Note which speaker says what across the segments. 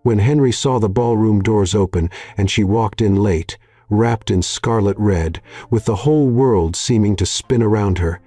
Speaker 1: When Henry saw the ballroom doors open and she walked in late, wrapped in scarlet red, with the whole world seeming to spin around her,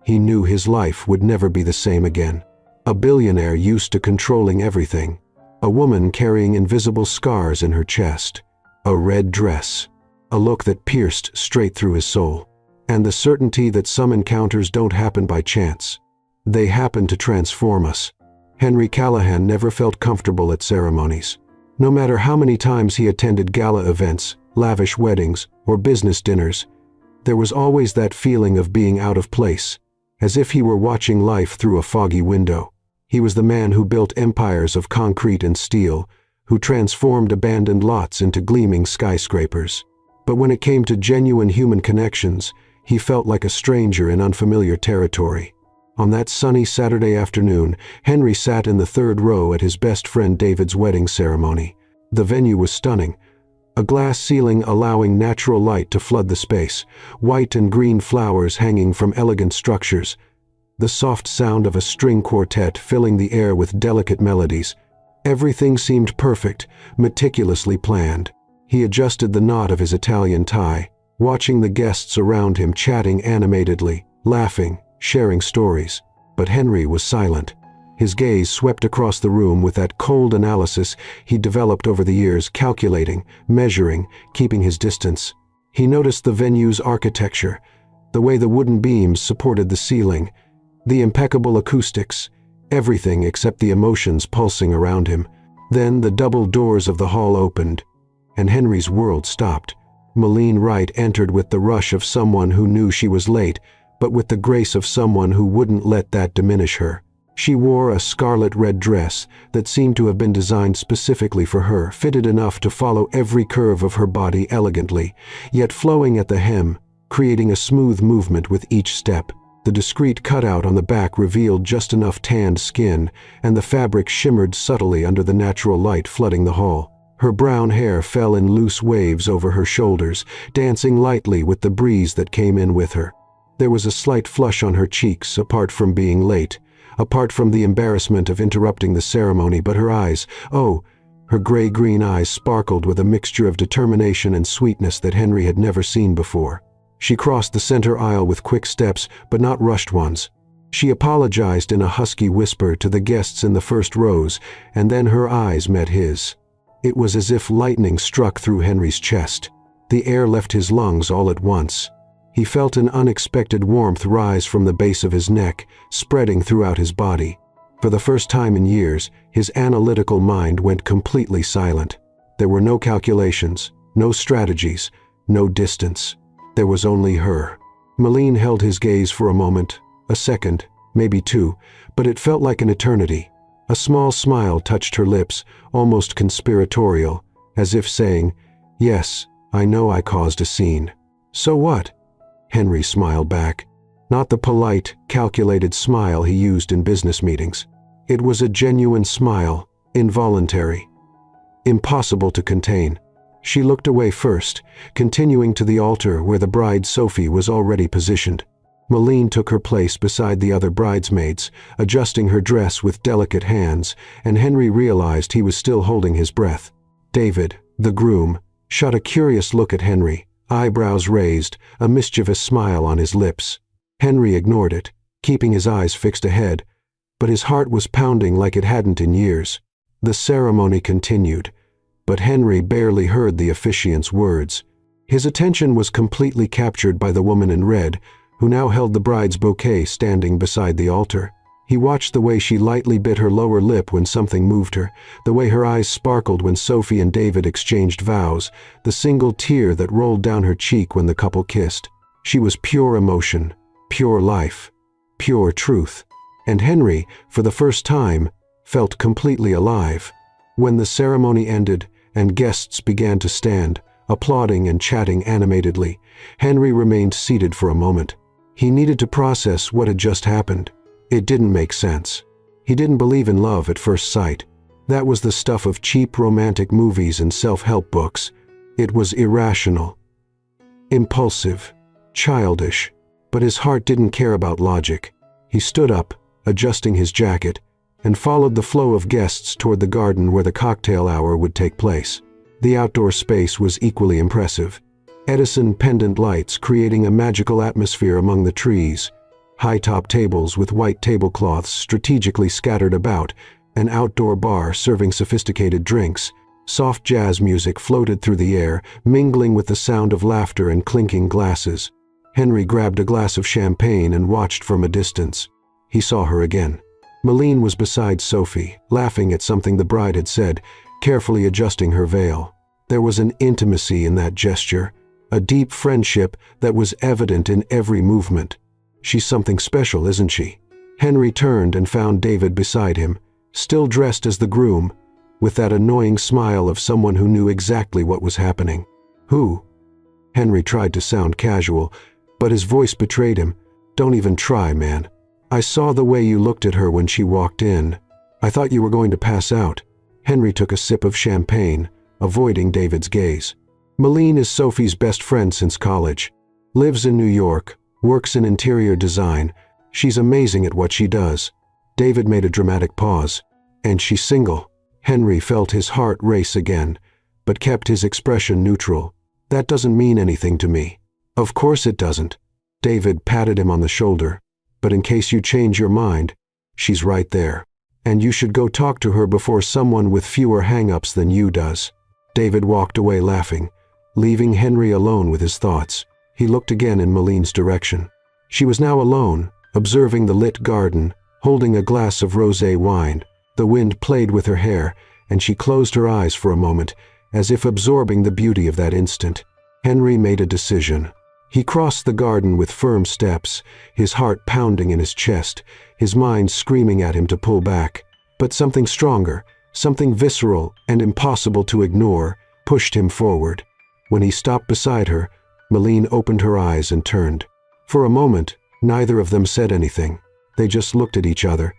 Speaker 1: he knew his life would never be the same again. A billionaire used to controlling everything. A woman carrying invisible scars in her chest. A red dress. A look that pierced straight through his soul. And the certainty that some encounters don't happen by chance. They happen to transform us. Henry Callahan never felt comfortable at ceremonies. No matter how many times he attended gala events, lavish weddings, or business dinners, there was always that feeling of being out of place, as if he were watching life through a foggy window. He was the man who built empires of concrete and steel, who transformed abandoned lots into gleaming skyscrapers. But when it came to genuine human connections, he felt like a stranger in unfamiliar territory. On that sunny Saturday afternoon, Henry sat in the third row at his best friend David's wedding ceremony. The venue was stunning. A glass ceiling allowing natural light to flood the space, white and green flowers hanging from elegant structures, the soft sound of a string quartet filling the air with delicate melodies. Everything seemed perfect, meticulously planned. He adjusted the knot of his Italian tie, watching the guests around him chatting animatedly, laughing, sharing stories. But Henry was silent. His gaze swept across the room with that cold analysis he'd developed over the years, calculating, measuring, keeping his distance. He noticed the venue's architecture, the way the wooden beams supported the ceiling, the impeccable acoustics, everything except the emotions pulsing around him. Then the double doors of the hall opened, and Henry's world stopped. Malene Wright entered with the rush of someone who knew she was late, but with the grace of someone who wouldn't let that diminish her. She wore a scarlet red dress that seemed to have been designed specifically for her, fitted enough to follow every curve of her body elegantly, yet flowing at the hem, creating a smooth movement with each step. The discreet cutout on the back revealed just enough tanned skin, and the fabric shimmered subtly under the natural light flooding the hall. Her brown hair fell in loose waves over her shoulders, dancing lightly with the breeze that came in with her. There was a slight flush on her cheeks, apart from being late, apart from the embarrassment of interrupting the ceremony, but her eyes, her gray-green eyes sparkled with a mixture of determination and sweetness that Henry had never seen before. She crossed the center aisle with quick steps, but not rushed ones. She apologized in a husky whisper to the guests in the first rows, and then her eyes met his. It was as if lightning struck through Henry's chest. The air left his lungs all at once. He felt an unexpected warmth rise from the base of his neck, spreading throughout his body. For the first time in years, his analytical mind went completely silent. There were no calculations, no strategies, no distance. There was only her. Malene held his gaze for a moment, a second, maybe two, but it felt like an eternity. A small smile touched her lips, almost conspiratorial, as if saying, "Yes, I know I caused a scene. So what?" Henry smiled back. Not the polite, calculated smile he used in business meetings. It was a genuine smile, involuntary, impossible to contain. She looked away first, continuing to the altar where the bride Sophie was already positioned. Malene took her place beside the other bridesmaids, adjusting her dress with delicate hands, and Henry realized he was still holding his breath. David, the groom, shot a curious look at Henry, eyebrows raised, a mischievous smile on his lips. Henry ignored it, keeping his eyes fixed ahead, but his heart was pounding like it hadn't in years. The ceremony continued, but Henry barely heard the officiant's words. His attention was completely captured by the woman in red, who now held the bride's bouquet standing beside the altar. He watched the way she lightly bit her lower lip when something moved her, the way her eyes sparkled when Sophie and David exchanged vows, the single tear that rolled down her cheek when the couple kissed. She was pure emotion, pure life, pure truth. And Henry, for the first time, felt completely alive. When the ceremony ended and guests began to stand, applauding and chatting animatedly, Henry remained seated for a moment. He needed to process what had just happened. It didn't make sense. He didn't believe in love at first sight. That was the stuff of cheap romantic movies and self-help books. It was irrational, impulsive, childish, but his heart didn't care about logic. He stood up, adjusting his jacket, and followed the flow of guests toward the garden where the cocktail hour would take place. The outdoor space was equally impressive. Edison pendant lights creating a magical atmosphere among the trees, high-top tables with white tablecloths strategically scattered about, an outdoor bar serving sophisticated drinks. Soft jazz music floated through the air, mingling with the sound of laughter and clinking glasses. Henry grabbed a glass of champagne and watched from a distance. He saw her again. Malene was beside Sophie, laughing at something the bride had said, carefully adjusting her veil. There was an intimacy in that gesture, a deep friendship that was evident in every movement. She's something special, isn't she? Henry turned and found David beside him, still dressed as the groom, with that annoying smile of someone who knew exactly what was happening. Who? Henry tried to sound casual, but his voice betrayed him. Don't even try, man. I saw the way you looked at her when she walked in. I thought you were going to pass out. Henry took a sip of champagne, avoiding David's gaze. Malene is Sophie's best friend since college. Lives in New York, works in interior design. She's amazing at what she does. David made a dramatic pause. And she's single. Henry felt his heart race again, but kept his expression neutral. That doesn't mean anything to me. Of course it doesn't. David patted him on the shoulder. But in case you change your mind, she's right there. And you should go talk to her before someone with fewer hang-ups than you does. David walked away laughing, leaving Henry alone with his thoughts. He looked again in Malene's direction. She was now alone, observing the lit garden, holding a glass of rosé wine. The wind played with her hair, and she closed her eyes for a moment, as if absorbing the beauty of that instant. Henry made a decision. He crossed the garden with firm steps, his heart pounding in his chest, his mind screaming at him to pull back. But something stronger, something visceral and impossible to ignore, pushed him forward. When he stopped beside her, Malene opened her eyes and turned. For a moment, neither of them said anything. They just looked at each other.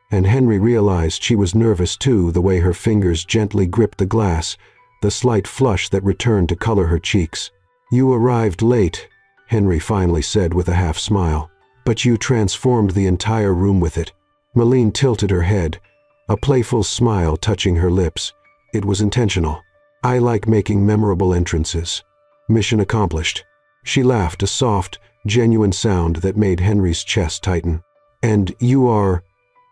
Speaker 1: And Henry realized she was nervous too, the way her fingers gently gripped the glass, the slight flush that returned to color her cheeks. You arrived late, Henry finally said with a half smile. But you transformed the entire room with it. Malene tilted her head, a playful smile touching her lips. It was intentional. I like making memorable entrances. Mission accomplished. She laughed, a soft, genuine sound that made Henry's chest tighten. And you are...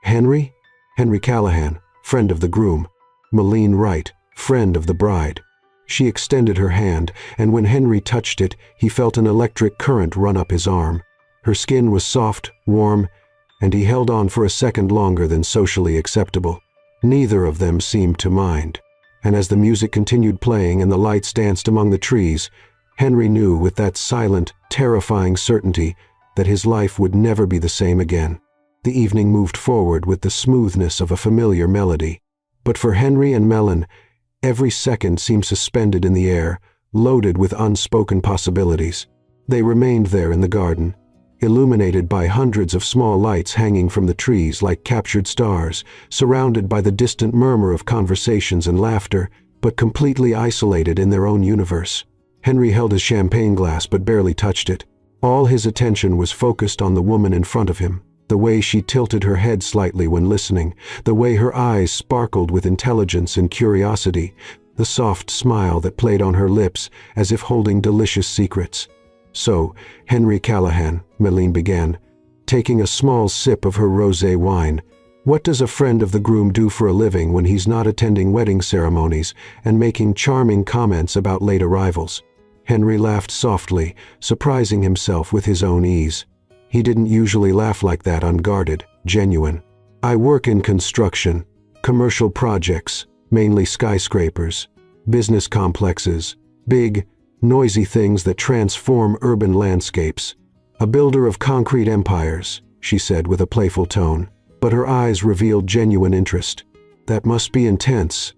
Speaker 1: Henry? Henry Callahan, friend of the groom. Malene Wright, friend of the bride. She extended her hand, and when Henry touched it, he felt an electric current run up his arm. Her skin was soft, warm, and he held on for a second longer than socially acceptable. Neither of them seemed to mind. And as the music continued playing and the lights danced among the trees, Henry knew with that silent, terrifying certainty that his life would never be the same again. The evening moved forward with the smoothness of a familiar melody. But for Henry and Melon, every second seemed suspended in the air, loaded with unspoken possibilities. They remained there in the garden, illuminated by hundreds of small lights hanging from the trees like captured stars, surrounded by the distant murmur of conversations and laughter, but completely isolated in their own universe. Henry held his champagne glass but barely touched it. All his attention was focused on the woman in front of him. The way she tilted her head slightly when listening, the way her eyes sparkled with intelligence and curiosity, the soft smile that played on her lips as if holding delicious secrets. So, Henry Callahan, Malene began, taking a small sip of her rosé wine. What does a friend of the groom do for a living when he's not attending wedding ceremonies and making charming comments about late arrivals? Henry laughed softly, surprising himself with his own ease. He didn't usually laugh like that, unguarded, genuine. I work in construction, commercial projects, mainly skyscrapers, business complexes, big, noisy things that transform urban landscapes. A builder of concrete empires, she said with a playful tone, but her eyes revealed genuine interest. That must be intense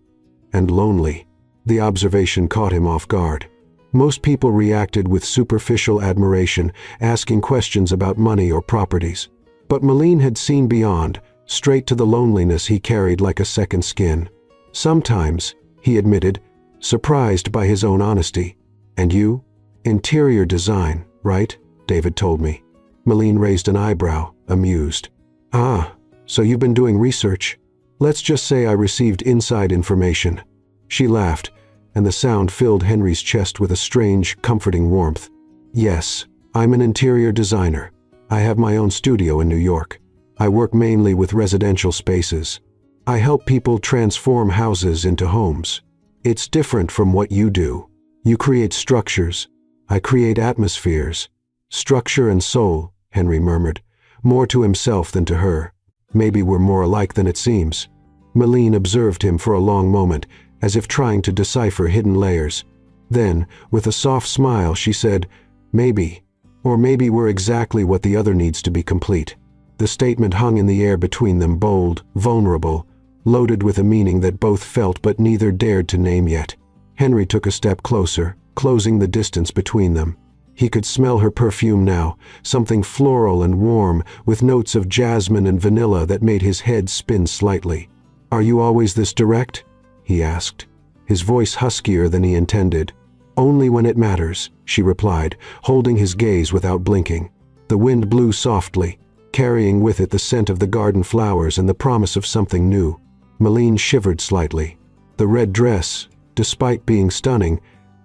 Speaker 1: and lonely. The observation caught him off guard. Most people reacted with superficial admiration, asking questions about money or properties. But Malene had seen beyond, straight to the loneliness he carried like a second skin. Sometimes, he admitted, surprised by his own honesty. And you? Interior design, right? David told me. Malene raised an eyebrow, amused. Ah, so you've been doing research. Let's just say I received inside information." She laughed, and the sound filled Henry's chest with a strange, comforting warmth. "Yes, I'm an interior designer. I have my own studio in New York. I work mainly with residential spaces. I help people transform houses into homes. It's different from what you do. You create structures. I create atmospheres." "Structure and soul," Henry murmured, more to himself than to her. "Maybe we're more alike than it seems." Milline observed him for a long moment, as if trying to decipher hidden layers. Then, with a soft smile, she said, "Maybe. Or maybe we're exactly what the other needs to be complete." The statement hung in the air between them, bold, vulnerable, loaded with a meaning that both felt but neither dared to name yet. Henry took a step closer, closing the distance between them. He could smell her perfume now, something floral and warm, with notes of jasmine and vanilla that made his head spin slightly. "Are you always this direct?" he asked, his voice huskier than he intended. "Only when it matters," she replied, holding his gaze without blinking. The wind blew softly, carrying with it the scent of the garden flowers and the promise of something new. Milline shivered slightly. The red dress, despite being stunning,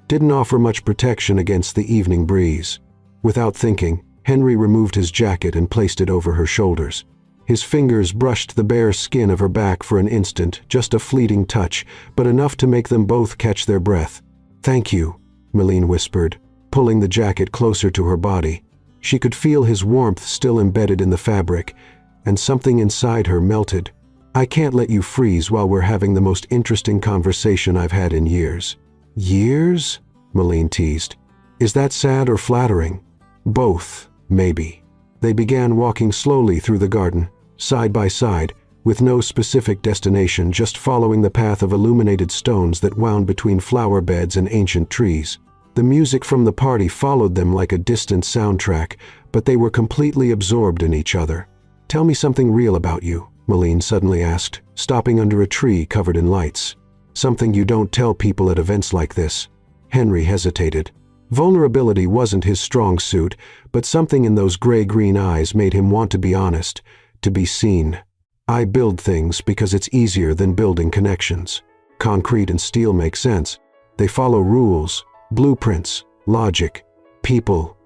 Speaker 1: didn't offer much protection against the evening breeze. Without thinking, Henry removed his jacket and placed it over her shoulders. His fingers brushed the bare skin of her back for an instant, just a fleeting touch, but enough to make them both catch their breath. "Thank you," Milline whispered, pulling the jacket closer to her body. She could feel his warmth still embedded in the fabric, and something inside her melted. "I can't let you freeze while we're having the most interesting conversation I've had in years." "Years?" Milline teased. "Is that sad or flattering?" "Both, maybe." They began walking slowly through the garden, side by side, with no specific destination, just following the path of illuminated stones that wound between flower beds and ancient trees. The music from the party followed them like a distant soundtrack, but they were completely absorbed in each other. "Tell me something real about you," Milline suddenly asked, stopping under a tree covered in lights. "Something you don't tell people at events like this." Henry hesitated. Vulnerability wasn't his strong suit, but something in those gray-green eyes made him want to be honest, to be seen. "I build things because it's easier than building connections. Concrete and steel make sense. They follow rules, blueprints, logic. People."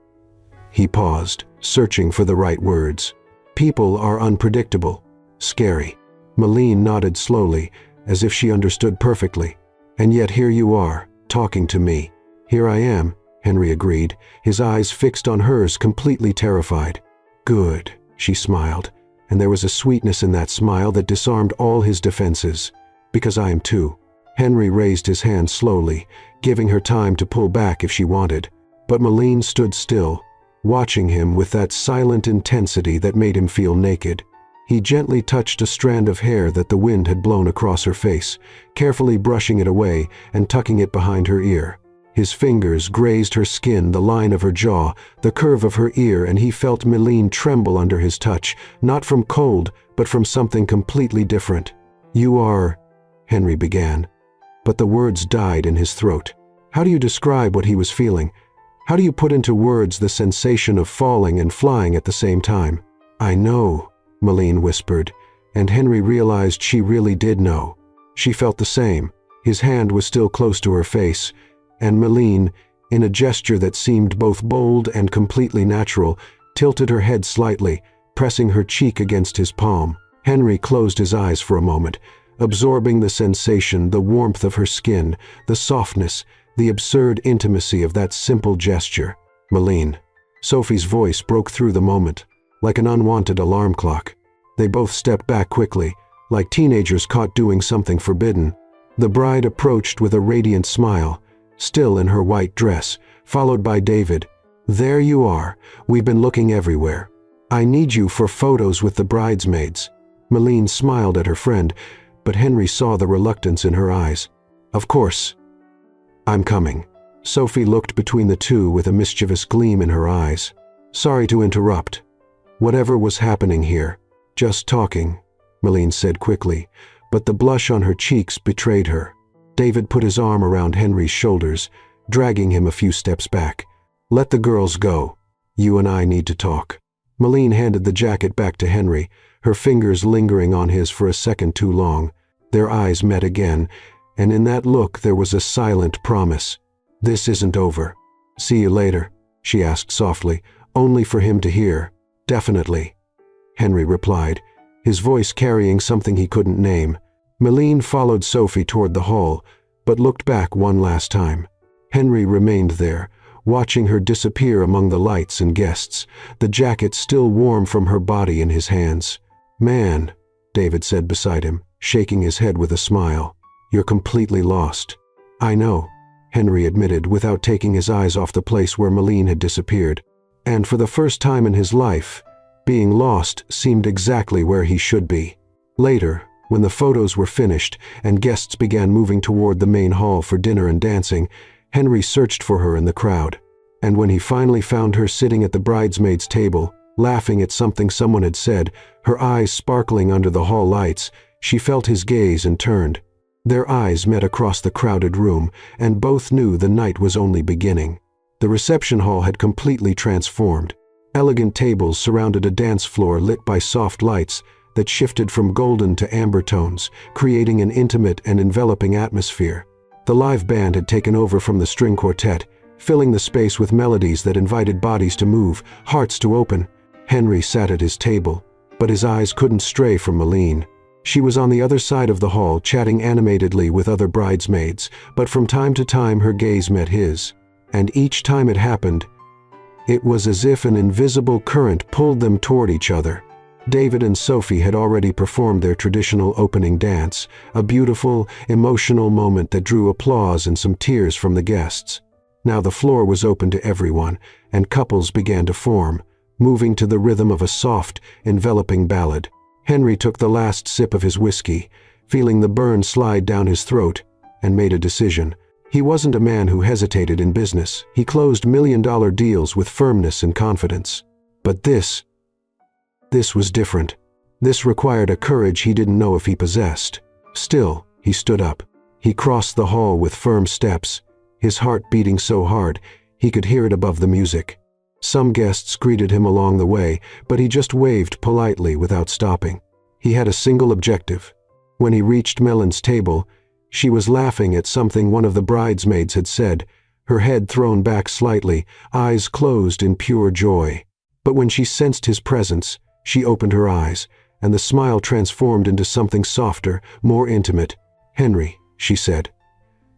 Speaker 1: He paused, searching for the right words. "People are unpredictable. Scary." Milline nodded slowly, as if she understood perfectly. "And yet here you are, talking to me." "Here I am," Henry agreed, his eyes fixed on hers, completely terrified. "Good," she smiled, and there was a sweetness in that smile that disarmed all his defenses. "Because I am too." Henry raised his hand slowly, giving her time to pull back if she wanted. But Milline stood still, watching him with that silent intensity that made him feel naked. He gently touched a strand of hair that the wind had blown across her face, carefully brushing it away and tucking it behind her ear. His fingers grazed her skin, the line of her jaw, the curve of her ear, and he felt Milline tremble under his touch, not from cold, but from something completely different. "You are," Henry began, but the words died in his throat. How do you describe what he was feeling? How do you put into words the sensation of falling and flying at the same time? "I know," Milline whispered, and Henry realized she really did know. She felt the same. His hand was still close to her face, and Milline, in a gesture that seemed both bold and completely natural, tilted her head slightly, pressing her cheek against his palm. Henry closed his eyes for a moment, absorbing the sensation, the warmth of her skin, the softness, the absurd intimacy of that simple gesture. "Milline." Sophie's voice broke through the moment, like an unwanted alarm clock. They both stepped back quickly, like teenagers caught doing something forbidden. The bride approached with a radiant smile, still in her white dress, followed by David. "There you are. We've been looking everywhere. I need you for photos with the bridesmaids." Milline smiled at her friend, but Henry saw the reluctance in her eyes. "Of course. I'm coming." Sophie looked between the two with a mischievous gleam in her eyes. "Sorry to interrupt. Whatever was happening here, just talking," Milline said quickly, but the blush on her cheeks betrayed her. David put his arm around Henry's shoulders, dragging him a few steps back. "Let the girls go. You and I need to talk." Milline handed the jacket back to Henry, her fingers lingering on his for a second too long. Their eyes met again, and in that look there was a silent promise. "This isn't over." "See you later," she asked softly, only for him to hear. "Definitely," Henry replied, his voice carrying something he couldn't name. Milline followed Sophie toward the hall, but looked back one last time. Henry remained there, watching her disappear among the lights and guests, the jacket still warm from her body in his hands. "Man," David said beside him, shaking his head with a smile, "you're completely lost." "I know," Henry admitted without taking his eyes off the place where Milline had disappeared. And for the first time in his life, being lost seemed exactly where he should be. Later, when the photos were finished and guests began moving toward the main hall for dinner and dancing, Henry searched for her in the crowd. And when he finally found her sitting at the bridesmaids' table, laughing at something someone had said, her eyes sparkling under the hall lights, she felt his gaze and turned. Their eyes met across the crowded room, and both knew the night was only beginning. The reception hall had completely transformed. Elegant tables surrounded a dance floor lit by soft lights that shifted from golden to amber tones, creating an intimate and enveloping atmosphere. The live band had taken over from the string quartet, filling the space with melodies that invited bodies to move, hearts to open. Henry sat at his table, but his eyes couldn't stray from Milline. She was on the other side of the hall, chatting animatedly with other bridesmaids, but from time to time her gaze met his. And each time it happened, it was as if an invisible current pulled them toward each other. David and Sophie had already performed their traditional opening dance, a beautiful, emotional moment that drew applause and some tears from the guests. Now the floor was open to everyone, and couples began to form, moving to the rhythm of a soft, enveloping ballad. Henry took the last sip of his whiskey, feeling the burn slide down his throat, and made a decision. He wasn't a man who hesitated in business. He closed million-dollar deals with firmness and confidence. But this was different. This required a courage he didn't know if he possessed. Still, he stood up. He crossed the hall with firm steps, his heart beating so hard he could hear it above the music. Some guests greeted him along the way, but he just waved politely without stopping. He had a single objective. When he reached Milline's table, she was laughing at something one of the bridesmaids had said, her head thrown back slightly, eyes closed in pure joy. But when she sensed his presence, she opened her eyes, and the smile transformed into something softer, more intimate. "Henry," she said.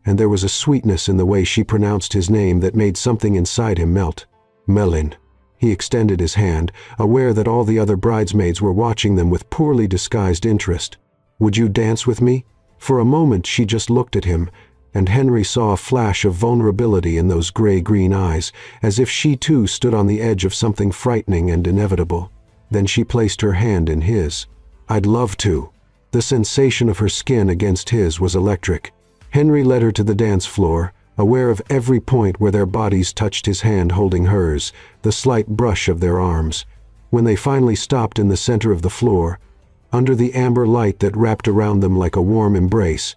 Speaker 1: And there was a sweetness in the way she pronounced his name that made something inside him melt. "Milline." He extended his hand, aware that all the other bridesmaids were watching them with poorly disguised interest. "Would you dance with me?" For a moment she just looked at him, and Henry saw a flash of vulnerability in those gray-green eyes, as if she too stood on the edge of something frightening and inevitable. Then she placed her hand in his. "I'd love to." The sensation of her skin against his was electric. Henry led her to the dance floor, aware of every point where their bodies touched his hand holding hers, the slight brush of their arms. When they finally stopped in the center of the floor, under the amber light that wrapped around them like a warm embrace,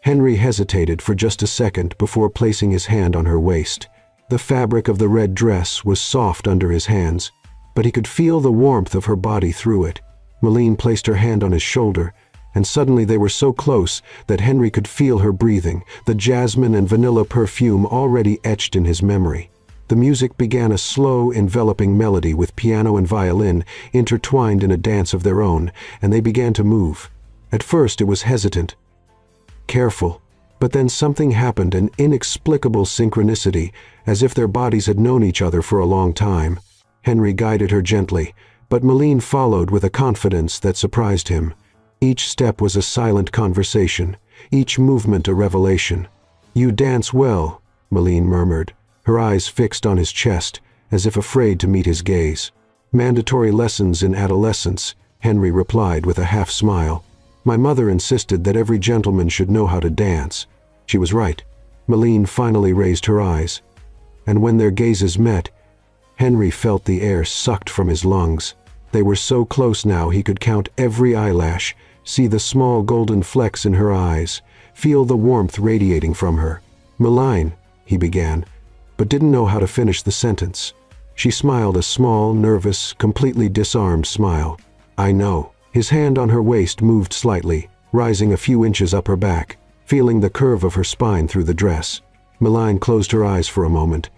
Speaker 1: Henry hesitated for just a second before placing his hand on her waist. The fabric of the red dress was soft under his hands, but he could feel the warmth of her body through it. Milline placed her hand on his shoulder, and suddenly they were so close that Henry could feel her breathing, the jasmine and vanilla perfume already etched in his memory. The music began a slow, enveloping melody with piano and violin intertwined in a dance of their own, and they began to move. At first it was hesitant, careful, but then something happened, an inexplicable synchronicity, as if their bodies had known each other for a long time. Henry guided her gently, but Milline followed with a confidence that surprised him. Each step was a silent conversation, each movement a revelation. "You dance well," Milline murmured, her eyes fixed on his chest, as if afraid to meet his gaze. "Mandatory lessons in adolescence," Henry replied with a half-smile. "My mother insisted that every gentleman should know how to dance." She was right. Milline finally raised her eyes, and when their gazes met, Henry felt the air sucked from his lungs. They were so close now he could count every eyelash, see the small golden flecks in her eyes, feel the warmth radiating from her. "Milline," he began, but didn't know how to finish the sentence. She smiled a small, nervous, completely disarmed smile. "I know," His hand on her waist moved slightly, rising a few inches up her back, feeling the curve of her spine through the dress. Meline closed her eyes for a moment,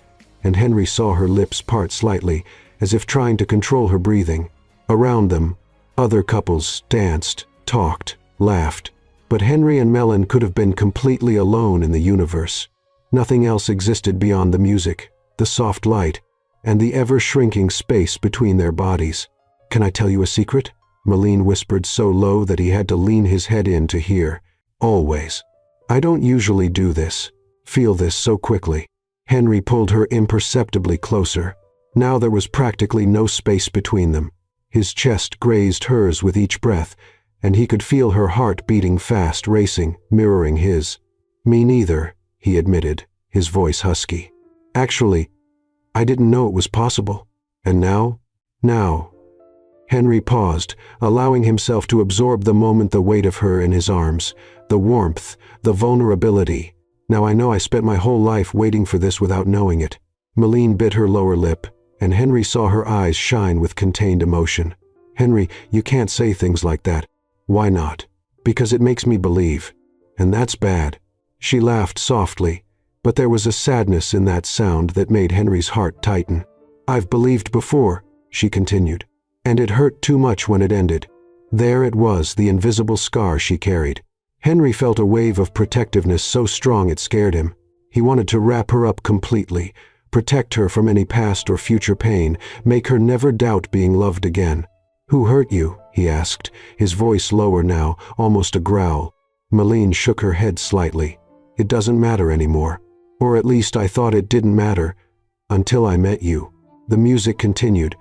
Speaker 1: and Henry saw her lips part slightly, as if trying to control her breathing. Around them, other couples danced, talked, laughed, but Henry and Mellon could have been completely alone in the universe. Nothing else existed beyond the music, the soft light, and the ever-shrinking space between their bodies. "Can I tell you a secret?" Meline whispered so low that he had to lean his head in to hear. "Always. I don't usually do this, feel this so quickly." Henry pulled her imperceptibly closer. Now there was practically no space between them. His chest grazed hers with each breath, and he could feel her heart beating fast, racing, mirroring his. "Me neither," he admitted, his voice husky. "Actually, I didn't know it was possible. And now?" "Now." Henry paused, allowing himself to absorb the moment, the weight of her in his arms, the warmth, the vulnerability. "Now I know I spent my whole life waiting for this without knowing it." Meline bit her lower lip, and Henry saw her eyes shine with contained emotion. "Henry, you can't say things like that." "Why not?" "Because it makes me believe. And that's bad." She laughed softly, but there was a sadness in that sound that made Henry's heart tighten. "I've believed before," she continued, "and it hurt too much when it ended." There it was, the invisible scar she carried. Henry felt a wave of protectiveness so strong it scared him. He wanted to wrap her up completely, protect her from any past or future pain, make her never doubt being loved again. "Who hurt you?" he asked, his voice lower now, almost a growl. Meline shook her head slightly. "It doesn't matter anymore. Or at least I thought it didn't matter, until I met you." The music continued,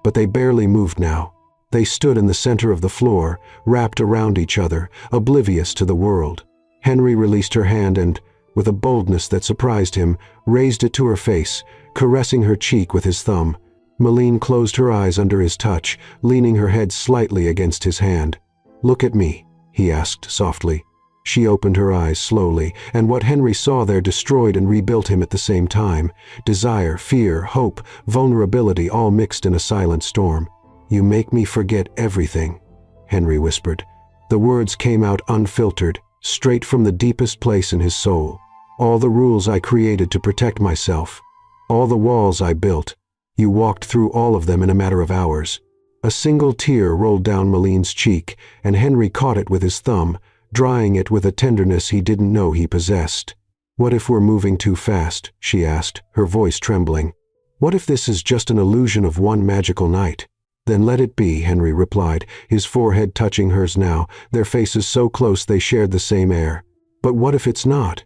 Speaker 1: but they barely moved now. They stood in the center of the floor, wrapped around each other, oblivious to the world. Henry released her hand and, with a boldness that surprised him, raised it to her face, caressing her cheek with his thumb. Meline closed her eyes under his touch, leaning her head slightly against his hand. "Look at me," he asked softly. She opened her eyes slowly, and what Henry saw there destroyed and rebuilt him at the same time. Desire, fear, hope, vulnerability all mixed in a silent storm. "You make me forget everything," Henry whispered. The words came out unfiltered, straight from the deepest place in his soul. "All the rules I created to protect myself, all the walls I built, you walked through all of them in a matter of hours." A single tear rolled down Meline's cheek, and Henry caught it with his thumb, drying it with a tenderness he didn't know he possessed. "What if we're moving too fast?" she asked, her voice trembling. "What if this is just an illusion of one magical night?" "Then let it be," Henry replied, his forehead touching hers now, their faces so close they shared the same air. "But what if it's not?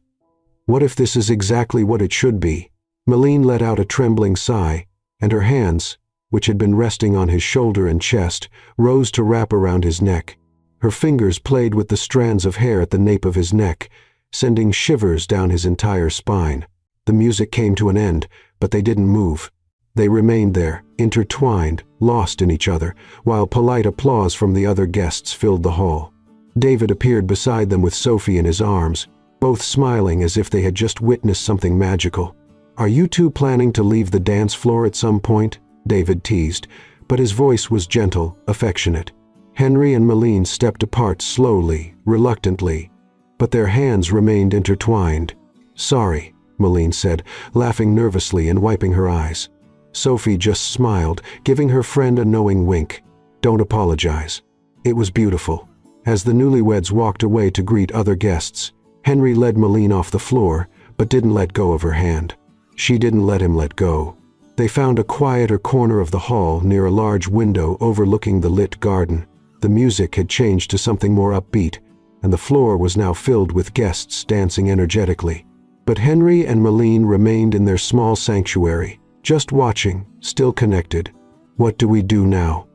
Speaker 1: What if this is exactly what it should be?" Meline let out a trembling sigh, and her hands, which had been resting on his shoulder and chest, rose to wrap around his neck. Her fingers played with the strands of hair at the nape of his neck, sending shivers down his entire spine. The music came to an end, but they didn't move. They remained there, intertwined, lost in each other, while polite applause from the other guests filled the hall. David appeared beside them with Sophie in his arms, both smiling as if they had just witnessed something magical. "Are you two planning to leave the dance floor at some point?" David teased, but his voice was gentle, affectionate. Henry and Meline stepped apart slowly, reluctantly, but their hands remained intertwined. "Sorry," Meline said, laughing nervously and wiping her eyes. Sophie just smiled, giving her friend a knowing wink. "Don't apologize. It was beautiful." As the newlyweds walked away to greet other guests, Henry led Meline off the floor, but didn't let go of her hand. She didn't let him let go. They found a quieter corner of the hall near a large window overlooking the lit garden. The music had changed to something more upbeat, and the floor was now filled with guests dancing energetically. But Henry and Meline remained in their small sanctuary, just watching, still connected. "What do we do now?"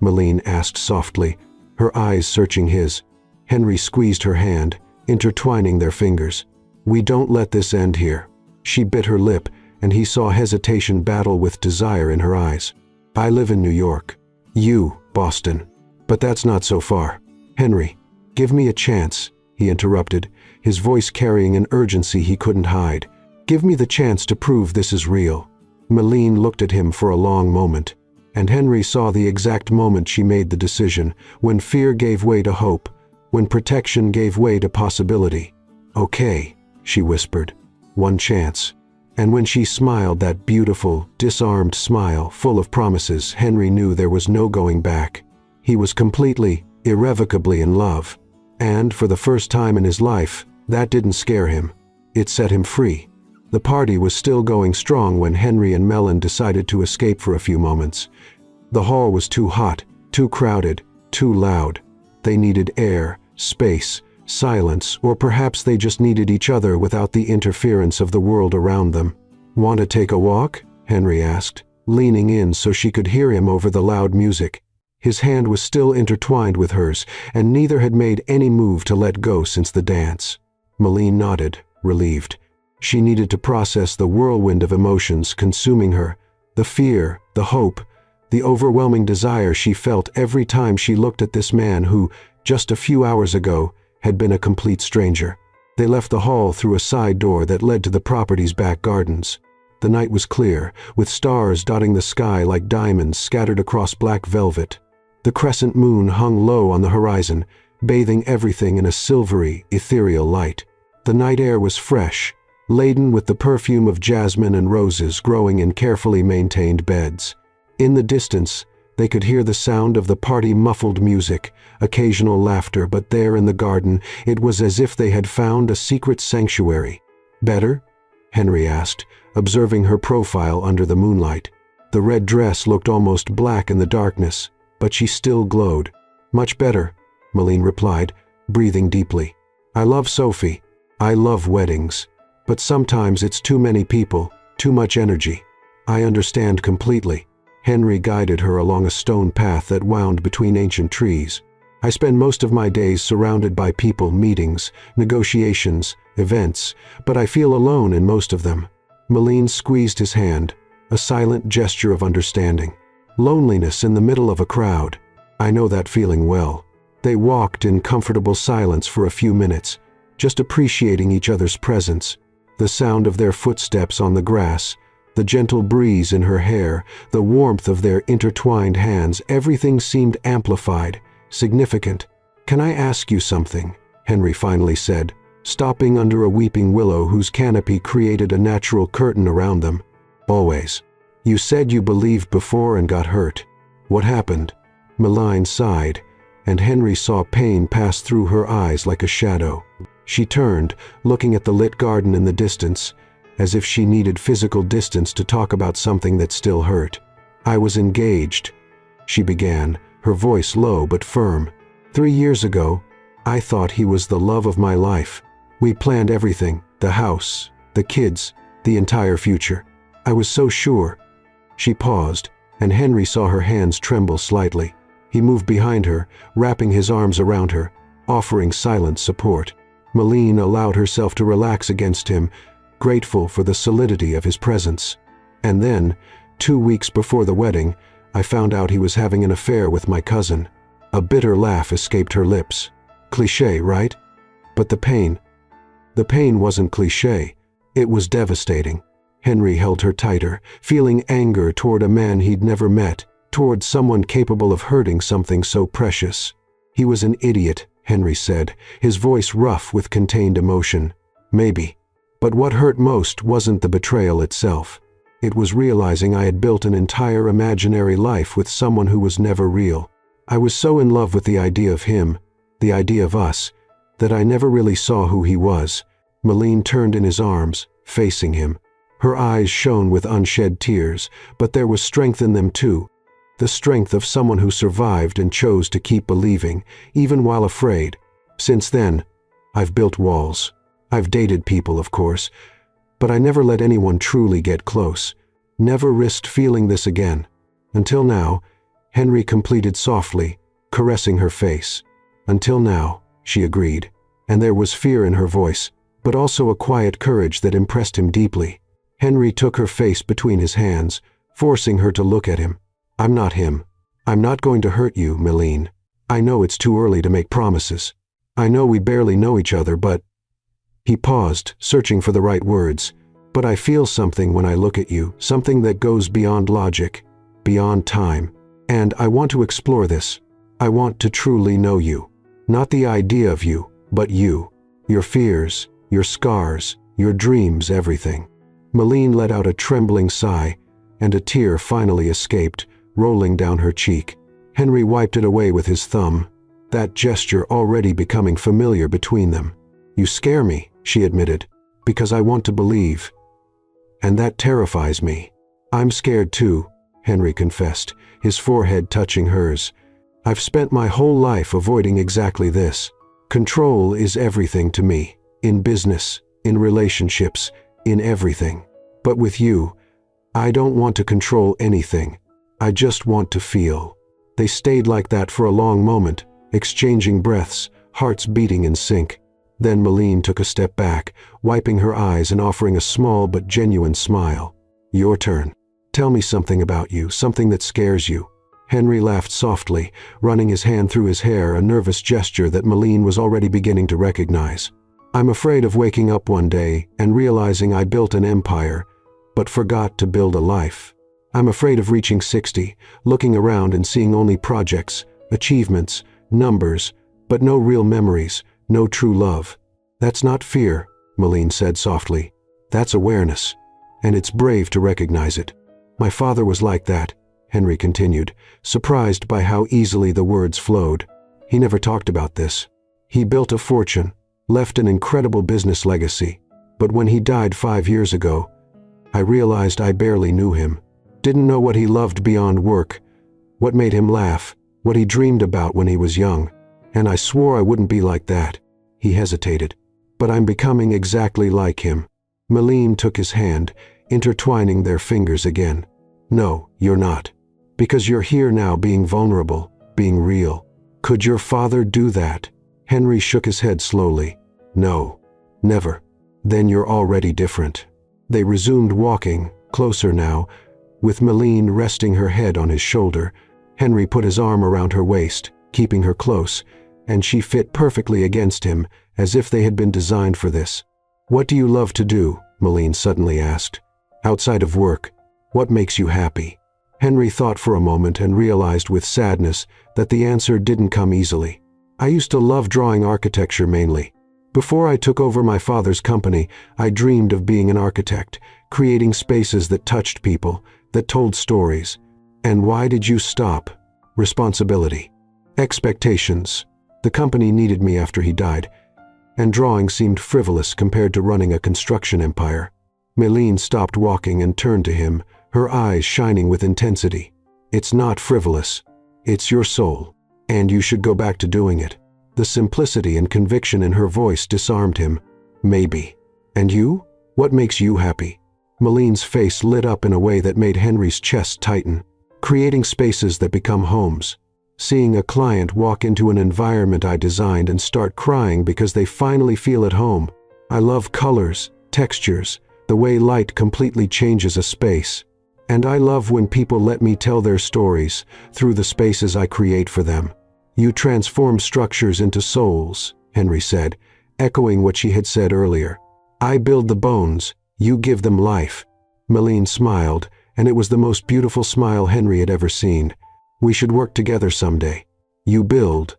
Speaker 1: Meline asked softly, her eyes searching his. Henry squeezed her hand, intertwining their fingers. "We don't let this end here." She bit her lip, and he saw hesitation battle with desire in her eyes. "I live in New York. You, Boston. But that's not so far." "Henry, give me a chance," he interrupted, his voice carrying an urgency he couldn't hide. "Give me the chance to prove this is real." Meline looked at him for a long moment. And Henry saw the exact moment she made the decision, when fear gave way to hope, when protection gave way to possibility. "Okay," she whispered. "One chance." And when she smiled that beautiful, disarmed smile, full of promises, Henry knew there was no going back. He was completely, irrevocably in love. And, for the first time in his life, that didn't scare him. It set him free. The party was still going strong when Henry and Mellon decided to escape for a few moments. The hall was too hot, too crowded, too loud. They needed air, space, silence, or perhaps they just needed each other without the interference of the world around them. "Want to take a walk?" Henry asked, leaning in so she could hear him over the loud music. His hand was still intertwined with hers, and neither had made any move to let go since the dance. Milleen nodded, relieved. She needed to process the whirlwind of emotions consuming her, the fear, the hope, the overwhelming desire she felt every time she looked at this man who, just a few hours ago, had been a complete stranger. They left the hall through a side door that led to the property's back gardens. The night was clear, with stars dotting the sky like diamonds scattered across black velvet. The crescent moon hung low on the horizon, bathing everything in a silvery, ethereal light. The night air was fresh, laden with the perfume of jasmine and roses growing in carefully maintained beds. In the distance, they could hear the sound of the party-muffled music, occasional laughter, but there in the garden, it was as if they had found a secret sanctuary. "Better?" Henry asked, observing her profile under the moonlight. The red dress looked almost black in the darkness, but she still glowed. "Much better," Milleen replied, breathing deeply. "I love Sophie. I love weddings. But sometimes it's too many people, too much energy. I understand completely." Henry guided her along a stone path that wound between ancient trees. "I spend most of my days surrounded by people, meetings, negotiations, events, but I feel alone in most of them." Milleen squeezed his hand, a silent gesture of understanding. "Loneliness in the middle of a crowd. I know that feeling well." They walked in comfortable silence for a few minutes, just appreciating each other's presence. The sound of their footsteps on the grass, the gentle breeze in her hair, the warmth of their intertwined hands, everything seemed amplified, significant. "Can I ask you something?" Henry finally said, stopping under a weeping willow whose canopy created a natural curtain around them. "Always. You said you believed before and got hurt. What happened?" Milleen sighed, and Henry saw pain pass through her eyes like a shadow. She turned, looking at the lit garden in the distance, as if she needed physical distance to talk about something that still hurt. "I was engaged," she began, her voice low but firm. 3 years ago, I thought he was the love of my life. We planned everything, the house, the kids, the entire future. I was so sure." She paused, and Henry saw her hands tremble slightly. He moved behind her, wrapping his arms around her, offering silent support. Milleen allowed herself to relax against him, grateful for the solidity of his presence. "And then, 2 weeks before the wedding, I found out he was having an affair with my cousin." A bitter laugh escaped her lips. "Cliché, right? But the pain wasn't cliché. It was devastating." Henry held her tighter, feeling anger toward a man he'd never met, toward someone capable of hurting something so precious. "He was an idiot," Henry said, his voice rough with contained emotion. "Maybe. But what hurt most wasn't the betrayal itself. It was realizing I had built an entire imaginary life with someone who was never real. I was so in love with the idea of him, the idea of us, that I never really saw who he was." Milleen turned in his arms, facing him. Her eyes shone with unshed tears, but there was strength in them too. The strength of someone who survived and chose to keep believing, even while afraid. "Since then, I've built walls. I've dated people, of course, but I never let anyone truly get close. Never risked feeling this again. Until now," Henry completed softly, caressing her face. "Until now," she agreed, and there was fear in her voice, but also a quiet courage that impressed him deeply. Henry took her face between his hands, forcing her to look at him. "I'm not him. I'm not going to hurt you, Milleen. I know it's too early to make promises. I know we barely know each other, but—" He paused, searching for the right words. "But I feel something when I look at you, something that goes beyond logic. beyond time. And I want to explore this. I want to truly know you. Not the idea of you, but you. Your fears, your scars, your dreams, everything." Malene let out a trembling sigh, and a tear finally escaped, rolling down her cheek. Henry wiped it away with his thumb, that gesture already becoming familiar between them. "You scare me," she admitted, "because I want to believe. And that terrifies me." "I'm scared too," Henry confessed, his forehead touching hers. "I've spent my whole life avoiding exactly this. Control is everything to me, in business, in relationships, in everything. But with you, I don't want to control anything. I just want to feel." They stayed like that for a long moment, exchanging breaths, hearts beating in sync. Then Malene took a step back, wiping her eyes and offering a small but genuine smile. "Your turn. Tell me something about you, something that scares you." Henry laughed softly, running his hand through his hair, a nervous gesture that Malene was already beginning to recognize. "I'm afraid of waking up one day and realizing I built an empire, but forgot to build a life. I'm afraid of reaching 60, looking around and seeing only projects, achievements, numbers, but no real memories, no true love." "That's not fear," Malene said softly. "That's awareness. And it's brave to recognize it. My father was like that," Henry continued, surprised by how easily the words flowed. "He never talked about this. He built a fortune, left an incredible business legacy. But when he died 5 years ago, I realized I barely knew him. Didn't know what he loved beyond work, what made him laugh, what he dreamed about when he was young. And I swore I wouldn't be like that." He hesitated. "But I'm becoming exactly like him." Malene took his hand, intertwining their fingers again. "No, you're not. Because you're here now, being vulnerable, being real. Could your father do that?" Henry shook his head slowly. "No, never." "Then you're already different." They resumed walking, closer now, with Malene resting her head on his shoulder. Henry put his arm around her waist, keeping her close, and she fit perfectly against him, as if they had been designed for this. "What do you love to do?" Malene suddenly asked. "Outside of work, what makes you happy?" Henry thought for a moment and realized with sadness that the answer didn't come easily. "I used to love drawing architecture mainly. Before I took over my father's company, I dreamed of being an architect, creating spaces that touched people, that told stories." "And why did you stop?" "Responsibility. Expectations. The company needed me after he died, and drawing seemed frivolous compared to running a construction empire." Malene stopped walking and turned to him, her eyes shining with intensity. "It's not frivolous. It's your soul, and you should go back to doing it." The simplicity and conviction in her voice disarmed him. "Maybe. And you? What makes you happy?" Malene's face lit up in a way that made Henry's chest tighten. "Creating spaces that become homes. Seeing a client walk into an environment I designed and start crying because they finally feel at home. I love colors, textures, the way light completely changes a space. And I love when people let me tell their stories through the spaces I create for them." "You transform structures into souls," Henry said, echoing what she had said earlier. "I build the bones, you give them life." Malene smiled, and it was the most beautiful smile Henry had ever seen. "We should work together someday. You build,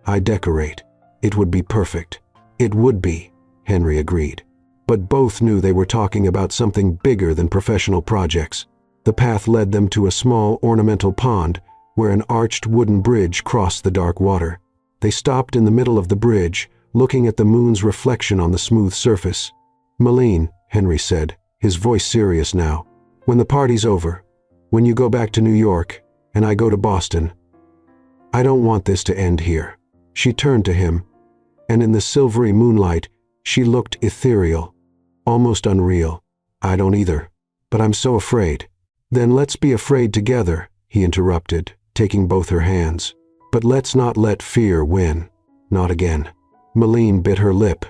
Speaker 1: I decorate. It would be perfect." "It would be," Henry agreed. But both knew they were talking about something bigger than professional projects. The path led them to a small ornamental pond, where an arched wooden bridge crossed the dark water. They stopped in the middle of the bridge, looking at the moon's reflection on the smooth surface. "Malene," Henry said, his voice serious now, "when the party's over, when you go back to New York, and I go to Boston, I don't want this to end here." She turned to him, and in the silvery moonlight, she looked ethereal, almost unreal. "I don't either, but I'm so afraid." "Then let's be afraid together," he interrupted, taking both her hands. "But let's not let fear win. Not again." Malene bit her lip,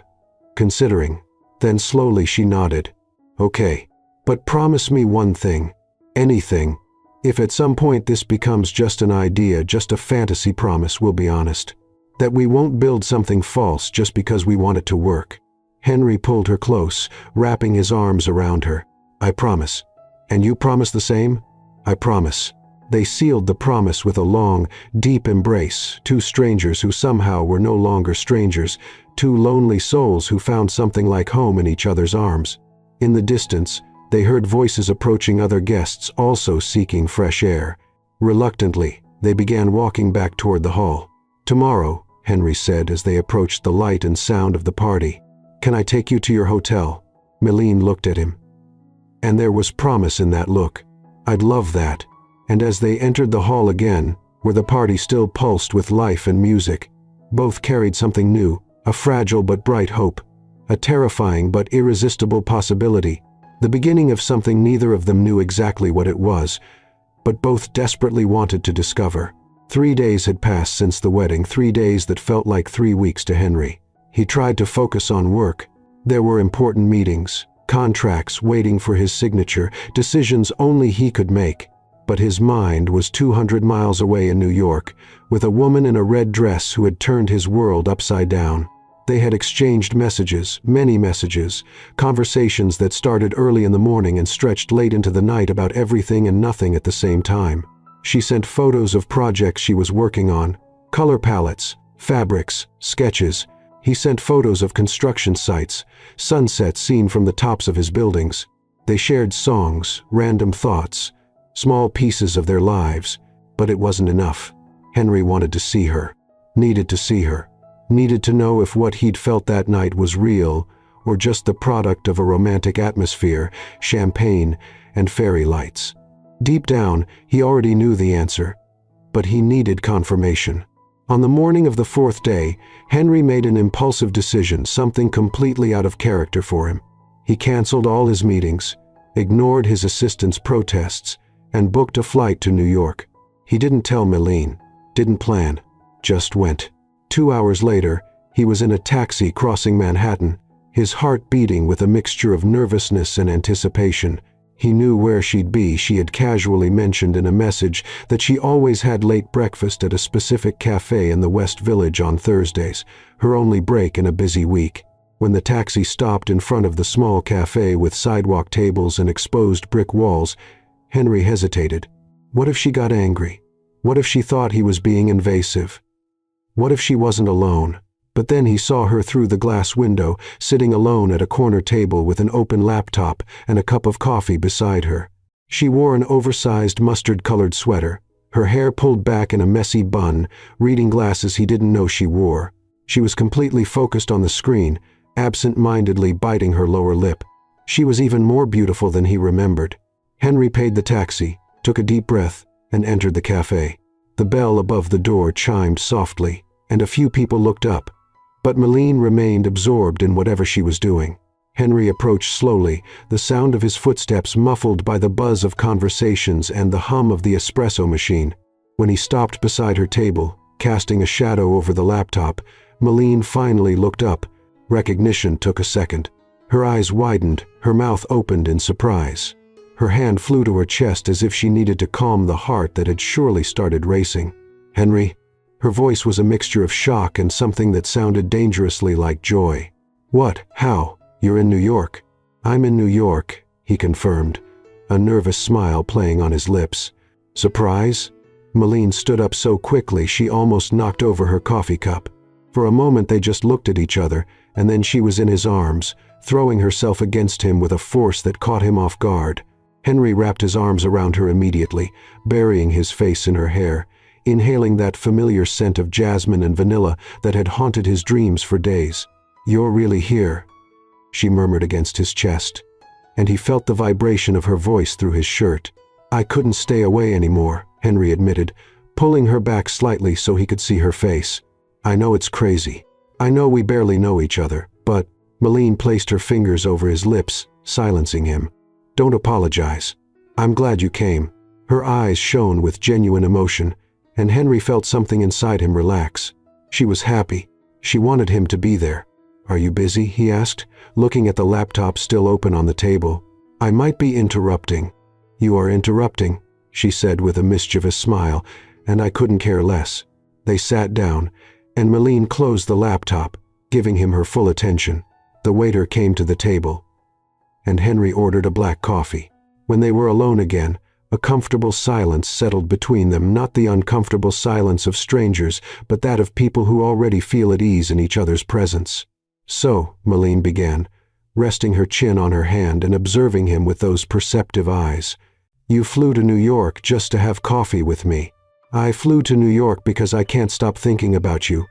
Speaker 1: considering. Then slowly she nodded. "Okay, but promise me one thing. Anything. If at some point this becomes just an idea, just a fantasy, promise we'll be honest. That we won't build something false just because we want it to work." Henry pulled her close, wrapping his arms around her. "I promise. And you promise the same?" "I promise." They sealed the promise with a long, deep embrace, two strangers who somehow were no longer strangers, two lonely souls who found something like home in each other's arms. In the distance, they heard voices approaching other guests also seeking fresh air. Reluctantly, they began walking back toward the hall. "Tomorrow," Henry said as they approached the light and sound of the party. "Can I take you to your hotel?" Milline looked at him. And there was promise in that look. "I'd love that." And as they entered the hall again, where the party still pulsed with life and music, both carried something new, a fragile but bright hope, a terrifying but irresistible possibility, the beginning of something neither of them knew exactly what it was, but both desperately wanted to discover. 3 days had passed since the wedding, 3 days that felt like 3 weeks to Henry. He tried to focus on work. There were important meetings, contracts waiting for his signature, decisions only he could make. But his mind was 200 miles away in New York, with a woman in a red dress who had turned his world upside down. They had exchanged messages, many messages, conversations that started early in the morning and stretched late into the night about everything and nothing at the same time. She sent photos of projects she was working on, color palettes, fabrics, sketches. He sent photos of construction sites, sunsets seen from the tops of his buildings. They shared songs, random thoughts, small pieces of their lives, but it wasn't enough. Henry wanted to see her, needed to see her, needed to know if what he'd felt that night was real or just the product of a romantic atmosphere, champagne, and fairy lights. Deep down, he already knew the answer, but he needed confirmation. On the morning of the 4th day, Henry made an impulsive decision, something completely out of character for him. He canceled all his meetings, ignored his assistant's protests, and booked a flight to New York. He didn't tell Milline, didn't plan, just went. 2 hours later, he was in a taxi crossing Manhattan, his heart beating with a mixture of nervousness and anticipation. He knew where she'd be. She had casually mentioned in a message that she always had late breakfast at a specific cafe in the West Village on Thursdays, her only break in a busy week. When the taxi stopped in front of the small cafe with sidewalk tables and exposed brick walls, Henry hesitated. What if she got angry? What if she thought he was being invasive? What if she wasn't alone? But then he saw her through the glass window, sitting alone at a corner table with an open laptop and a cup of coffee beside her. She wore an oversized mustard-colored sweater, her hair pulled back in a messy bun, reading glasses he didn't know she wore. She was completely focused on the screen, absent-mindedly biting her lower lip. She was even more beautiful than he remembered. Henry paid the taxi, took a deep breath, and entered the cafe. The bell above the door chimed softly, and a few people looked up. But Milline remained absorbed in whatever she was doing. Henry approached slowly, the sound of his footsteps muffled by the buzz of conversations and the hum of the espresso machine. When he stopped beside her table, casting a shadow over the laptop, Milline finally looked up. Recognition took a second. Her eyes widened, her mouth opened in surprise. Her hand flew to her chest as if she needed to calm the heart that had surely started racing. "Henry?" Her voice was a mixture of shock and something that sounded dangerously like joy. "What? How? You're in New York?" "I'm in New York," he confirmed, a nervous smile playing on his lips. "Surprise?" Milline stood up so quickly she almost knocked over her coffee cup. For a moment they just looked at each other, and then she was in his arms, throwing herself against him with a force that caught him off guard. Henry wrapped his arms around her immediately, burying his face in her hair, inhaling that familiar scent of jasmine and vanilla that had haunted his dreams for days. "You're really here," she murmured against his chest, and he felt the vibration of her voice through his shirt. "I couldn't stay away anymore," Henry admitted, pulling her back slightly so he could see her face. "I know it's crazy. I know we barely know each other, but..." Milline placed her fingers over his lips, silencing him. "Don't apologize. I'm glad you came." Her eyes shone with genuine emotion, and Henry felt something inside him relax. She was happy. She wanted him to be there. "Are you busy?" he asked, looking at the laptop still open on the table. "I might be interrupting." "You are interrupting," she said with a mischievous smile, "and I couldn't care less." They sat down, and Milline closed the laptop, giving him her full attention. The waiter came to the table, and Henry ordered a black coffee. When they were alone again, A comfortable silence settled between them, not the uncomfortable silence of strangers, but that of people who already feel at ease in each other's presence. "So," Malene began, resting her chin on her hand and observing him with those perceptive eyes, "you flew to New York just to have coffee with me." "I flew to New York because I can't stop thinking about you,"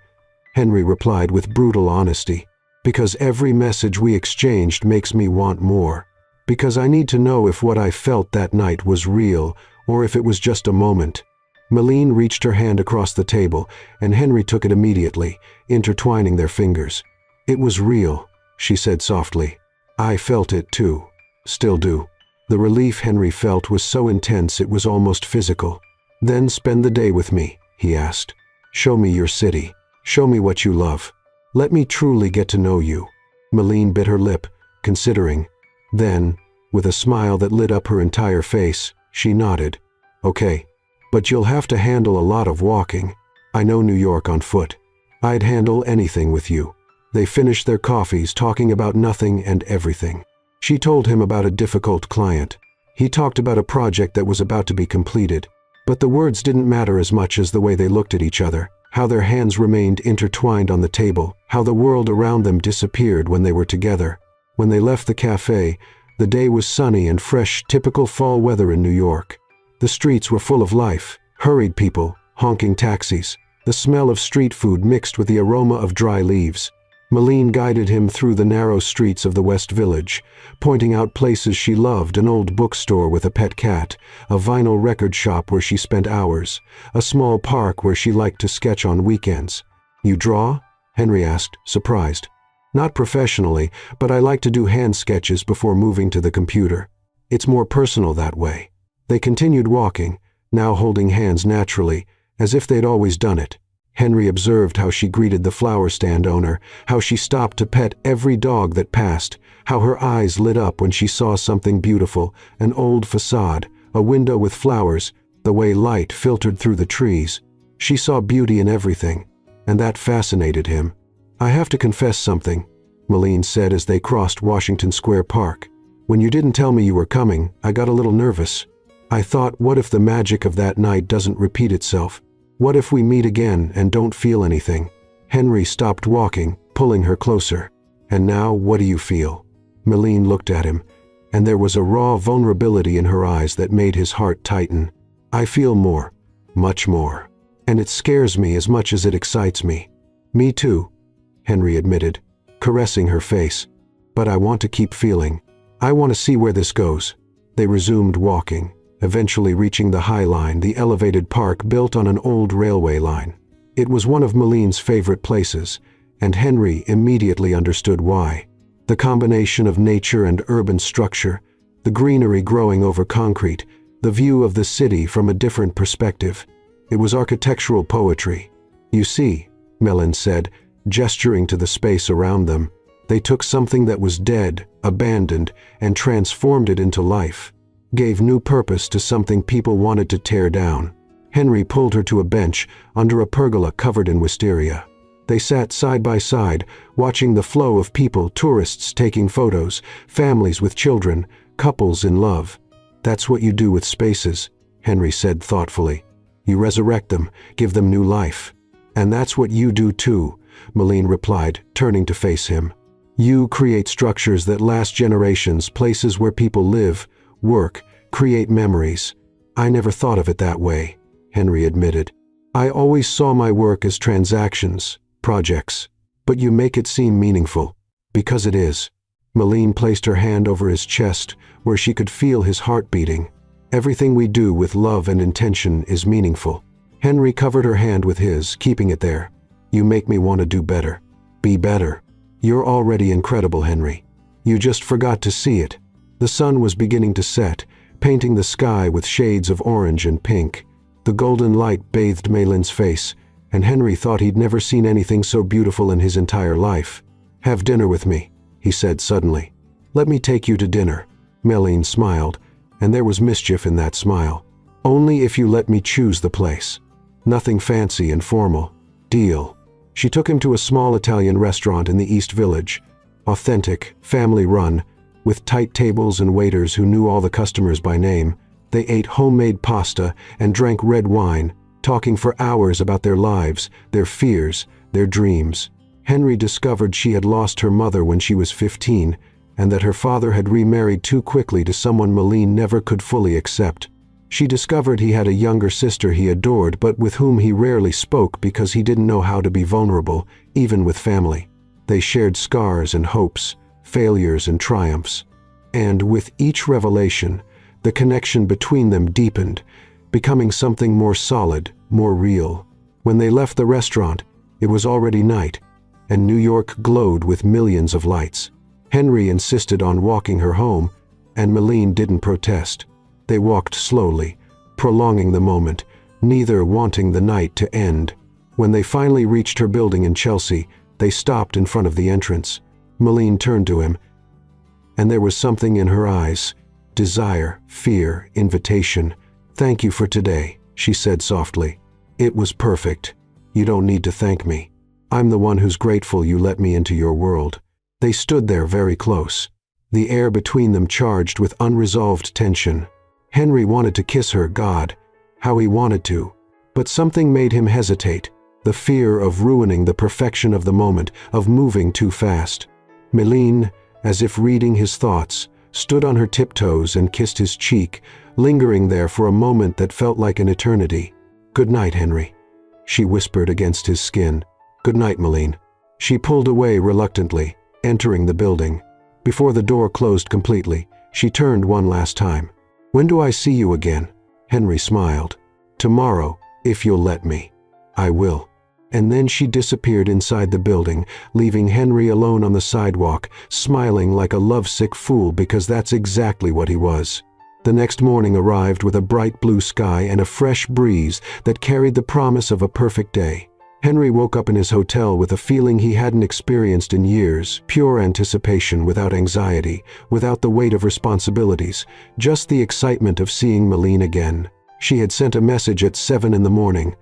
Speaker 1: Henry replied with brutal honesty. "Because every message we exchanged makes me want more. Because I need to know if what I felt that night was real or if it was just a moment." Malene reached her hand across the table, and Henry took it immediately, intertwining their fingers. "It was real," she said softly. "I felt it too. Still do." The relief Henry felt was so intense it was almost physical. "Then spend the day with me," he asked. "Show me your city. Show me what you love. Let me truly get to know you." Malene bit her lip, considering. Then, with a smile that lit up her entire face, she nodded. "Okay, but you'll have to handle a lot of walking. I know New York on foot. I'd handle anything with you." They finished their coffees talking about nothing and everything. She told him about a difficult client. He talked about a project that was about to be completed. But the words didn't matter as much as the way they looked at each other, how their hands remained intertwined on the table, how the world around them disappeared when they were together. When they left the cafe, the day was sunny and fresh, typical fall weather in New York. The streets were full of life, hurried people, honking taxis, the smell of street food mixed with the aroma of dry leaves. Malene guided him through the narrow streets of the West Village, pointing out places she loved: an old bookstore with a pet cat, a vinyl record shop where she spent hours, a small park where she liked to sketch on weekends. "You draw?" Henry asked, surprised. "Not professionally, but I like to do hand sketches before moving to the computer. It's more personal that way." They continued walking, now holding hands naturally, as if they'd always done it. Henry observed how she greeted the flower stand owner, how she stopped to pet every dog that passed, how her eyes lit up when she saw something beautiful, an old facade, a window with flowers, the way light filtered through the trees. She saw beauty in everything, and that fascinated him. "I have to confess something," Malene said as they crossed Washington Square Park. "When you didn't tell me you were coming, I got a little nervous. I thought, what if the magic of that night doesn't repeat itself? What if we meet again and don't feel anything?" Henry stopped walking, pulling her closer. "And now, what do you feel?" Malene looked at him, and there was a raw vulnerability in her eyes that made his heart tighten. "I feel more. Much more. And it scares me as much as it excites me." "Me too," Henry admitted, caressing her face. "But I want to keep feeling. I want to see where this goes." They resumed walking, eventually reaching the High Line, the elevated park built on an old railway line. It was one of Malene's favorite places, and Henry immediately understood why. The combination of nature and urban structure, the greenery growing over concrete, the view of the city from a different perspective. It was architectural poetry. "You see," Malene said, gesturing to the space around them, "they took something that was dead, abandoned, and transformed it into life. Gave new purpose to something people wanted to tear down." Henry pulled her to a bench under a pergola covered in wisteria. They sat side by side, watching the flow of people, tourists taking photos, families with children, couples in love. "That's what you do with spaces," Henry said thoughtfully. "You resurrect them, give them new life." "And that's what you do too," Malene replied, turning to face him. "You create structures that last generations, places where people live, work, create memories." "I never thought of it that way," Henry admitted. "I always saw my work as transactions, projects. But you make it seem meaningful." "Because it is." Malene placed her hand over his chest, where she could feel his heart beating. "Everything we do with love and intention is meaningful." Henry covered her hand with his, keeping it there. "You make me want to do better. Be better. You're already incredible, Henry. You just forgot to see it." The sun was beginning to set, painting the sky with shades of orange and pink. The golden light bathed Malene's face, and Henry thought he'd never seen anything so beautiful in his entire life. "Have dinner with me," he said suddenly. "Let me take you to dinner." Malene smiled, and there was mischief in that smile. "Only if you let me choose the place. Nothing fancy and formal. Deal." She took him to a small Italian restaurant in the East Village. Authentic, family-run, with tight tables and waiters who knew all the customers by name. They ate homemade pasta and drank red wine, talking for hours about their lives, their fears, their dreams. Henry discovered she had lost her mother when she was 15, and that her father had remarried too quickly to someone Milline never could fully accept. She discovered he had a younger sister he adored but with whom he rarely spoke because he didn't know how to be vulnerable, even with family. They shared scars and hopes, failures and triumphs. And with each revelation, the connection between them deepened, becoming something more solid, more real. When they left the restaurant, it was already night, and New York glowed with millions of lights. Henry insisted on walking her home, and Milline didn't protest. They walked slowly, prolonging the moment, neither wanting the night to end. When they finally reached her building in Chelsea, they stopped in front of the entrance. Milline turned to him, and there was something in her eyes. Desire, fear, invitation. "Thank you for today," she said softly. "It was perfect. You don't need to thank me. I'm the one who's grateful you let me into your world." They stood there very close, the air between them charged with unresolved tension. Henry wanted to kiss her, God, how he wanted to. But something made him hesitate, the fear of ruining the perfection of the moment, of moving too fast. Milline, as if reading his thoughts, stood on her tiptoes and kissed his cheek, lingering there for a moment that felt like an eternity. "Good night, Henry," she whispered against his skin. "Good night, Milline." She pulled away reluctantly, entering the building. Before the door closed completely, she turned one last time. "When do I see you again?" Henry smiled. "Tomorrow, if you'll let me." "I will." And then she disappeared inside the building, leaving Henry alone on the sidewalk, smiling like a lovesick fool because that's exactly what he was. The next morning arrived with a bright blue sky and a fresh breeze that carried the promise of a perfect day. Henry woke up in his hotel with a feeling he hadn't experienced in years, pure anticipation without anxiety, without the weight of responsibilities, just the excitement of seeing Milline again. She had sent a message at 7 in the morning.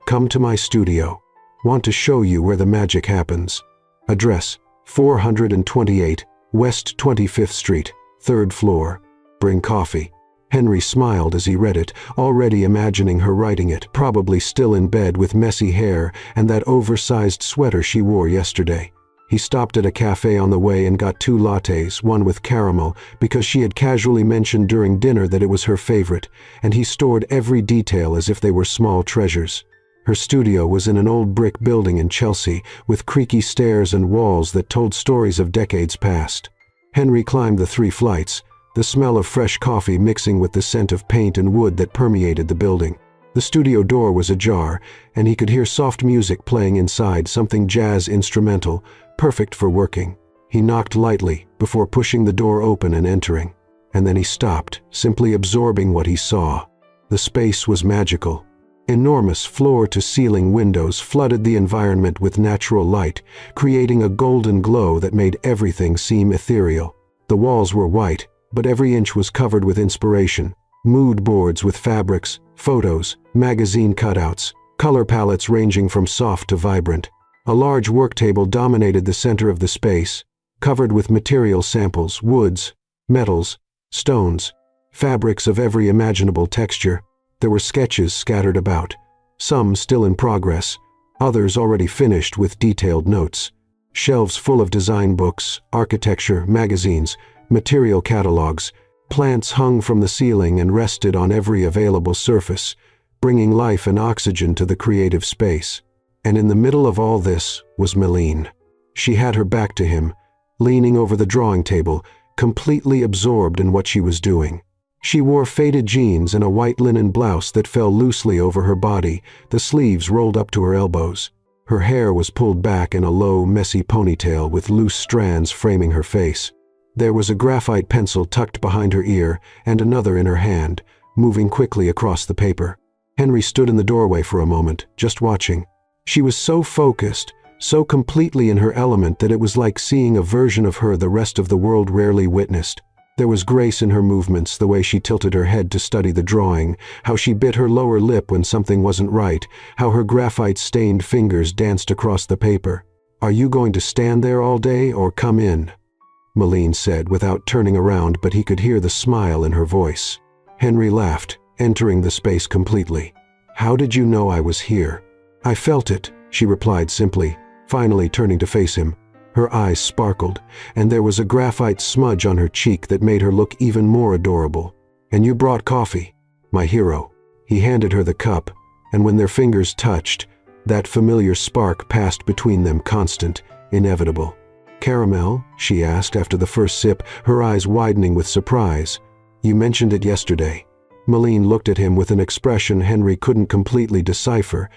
Speaker 1: "Come to my studio. Want to show you where the magic happens. Address, 428 West 25th Street, 3rd floor. Bring coffee." Henry smiled as he read it, already imagining her writing it, probably still in bed with messy hair and that oversized sweater she wore yesterday. He stopped at a cafe on the way and got 2 lattes, one with caramel, because she had casually mentioned during dinner that it was her favorite, and he stored every detail as if they were small treasures. Her studio was in an old brick building in Chelsea, with creaky stairs and walls that told stories of decades past. Henry climbed the 3 flights, the smell of fresh coffee mixing with the scent of paint and wood that permeated the building. The studio door was ajar, and he could hear soft music playing inside, something jazz instrumental, perfect for working. He knocked lightly before pushing the door open and entering. And then he stopped, simply absorbing what he saw. The space was magical. Enormous floor-to-ceiling windows flooded the environment with natural light, creating a golden glow that made everything seem ethereal. The walls were white, but every inch was covered with inspiration. Mood boards with fabrics, photos, magazine cutouts, color palettes ranging from soft to vibrant. A large work table dominated the center of the space, covered with material samples, woods, metals, stones, fabrics of every imaginable texture. There were sketches scattered about, some still in progress, others already finished with detailed notes. Shelves full of design books, architecture, magazines, material catalogs. Plants hung from the ceiling and rested on every available surface, bringing life and oxygen to the creative space. And in the middle of all this was Milline. She had her back to him, leaning over the drawing table, completely absorbed in what she was doing. She wore faded jeans and a white linen blouse that fell loosely over her body, the sleeves rolled up to her elbows. Her hair was pulled back in a low, messy ponytail with loose strands framing her face. There was a graphite pencil tucked behind her ear and another in her hand, moving quickly across the paper. Henry stood in the doorway for a moment, just watching. She was so focused, so completely in her element that it was like seeing a version of her the rest of the world rarely witnessed. There was grace in her movements, the way she tilted her head to study the drawing, how she bit her lower lip when something wasn't right, how her graphite-stained fingers danced across the paper. "Are you going to stand there all day or come in?" Milline said without turning around, but he could hear the smile in her voice. Henry laughed, entering the space completely. How did you know I was here? I felt it, she replied simply, finally turning to face him. Her eyes sparkled, and there was a graphite smudge on her cheek that made her look even more adorable. And you brought coffee, my hero. He handed her the cup, and when their fingers touched, that familiar spark passed between them, constant, inevitable. Caramel? She asked after the first sip, her eyes widening with surprise. You mentioned it yesterday. Malene looked at him with an expression Henry couldn't completely decipher,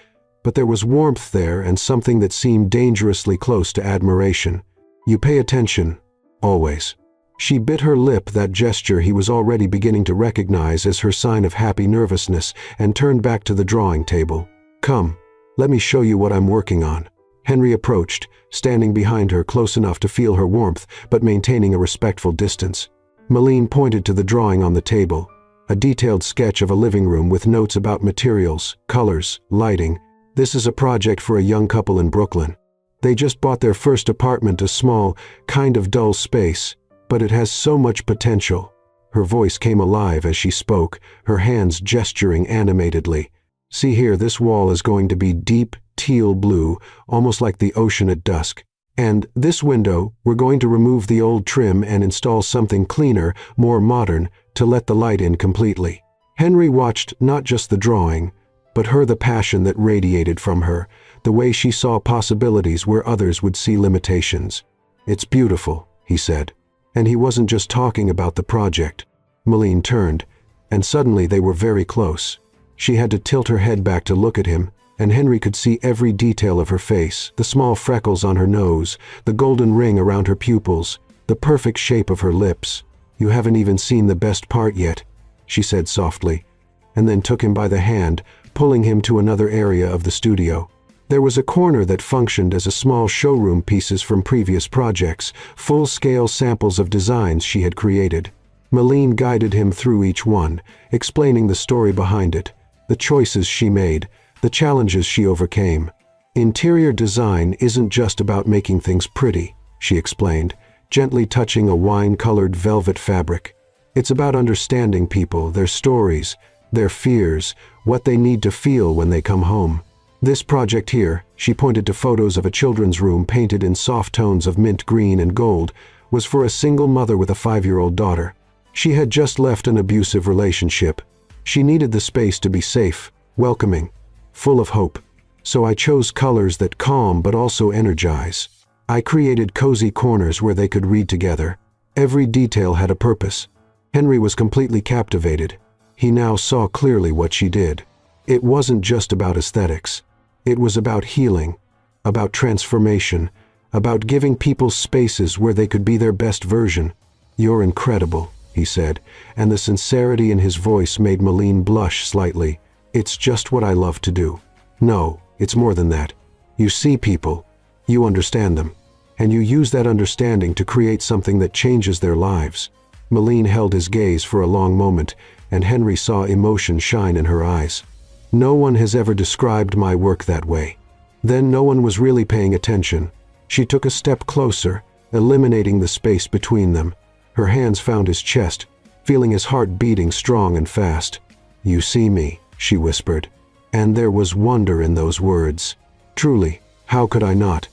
Speaker 1: but there was warmth there and something that seemed dangerously close to admiration. You pay attention, always. She bit her lip, that gesture he was already beginning to recognize as her sign of happy nervousness, and turned back to the drawing table. Come, let me show you what I'm working on. Henry approached, standing behind her close enough to feel her warmth, but maintaining a respectful distance. Malene pointed to the drawing on the table, a detailed sketch of a living room with notes about materials, colors, lighting. This is a project for a young couple in Brooklyn. They just bought their first apartment, a small, kind of dull space, but it has so much potential. Her voice came alive as she spoke, her hands gesturing animatedly. See here, this wall is going to be deep teal blue, almost like the ocean at dusk. And this window, we're going to remove the old trim and install something cleaner, more modern, to let the light in completely. Henry watched not just the drawing, but the passion that radiated from her, the way she saw possibilities where others would see limitations. It's beautiful, he said. And he wasn't just talking about the project. Malene turned, and suddenly they were very close. She had to tilt her head back to look at him, and Henry could see every detail of her face, the small freckles on her nose, the golden ring around her pupils, the perfect shape of her lips. You haven't even seen the best part yet, she said softly, and then took him by the hand, pulling him to another area of the studio. There was a corner that functioned as a small showroom, pieces from previous projects, full-scale samples of designs she had created. Malene guided him through each one, explaining the story behind it, the choices she made, the challenges she overcame. Interior design isn't just about making things pretty, she explained, gently touching a wine-colored velvet fabric. It's about understanding people, their stories, their fears, what they need to feel when they come home. This project here, she pointed to photos of a children's room painted in soft tones of mint green and gold, was for a single mother with a 5-year-old daughter. She had just left an abusive relationship. She needed the space to be safe, welcoming, full of hope. So I chose colors that calm but also energize. I created cozy corners where they could read together. Every detail had a purpose. Henry was completely captivated. He now saw clearly what she did. It wasn't just about aesthetics. It was about healing, about transformation, about giving people spaces where they could be their best version. You're incredible, he said, and the sincerity in his voice made Malene blush slightly. It's just what I love to do. No, it's more than that. You see people, you understand them, and you use that understanding to create something that changes their lives. Malene held his gaze for a long moment, and Henry saw emotion shine in her eyes. No one has ever described my work that way. Then no one was really paying attention. She took a step closer, eliminating the space between them. Her hands found his chest, feeling his heart beating strong and fast. You see me, she whispered. And there was wonder in those words. Truly, how could I not?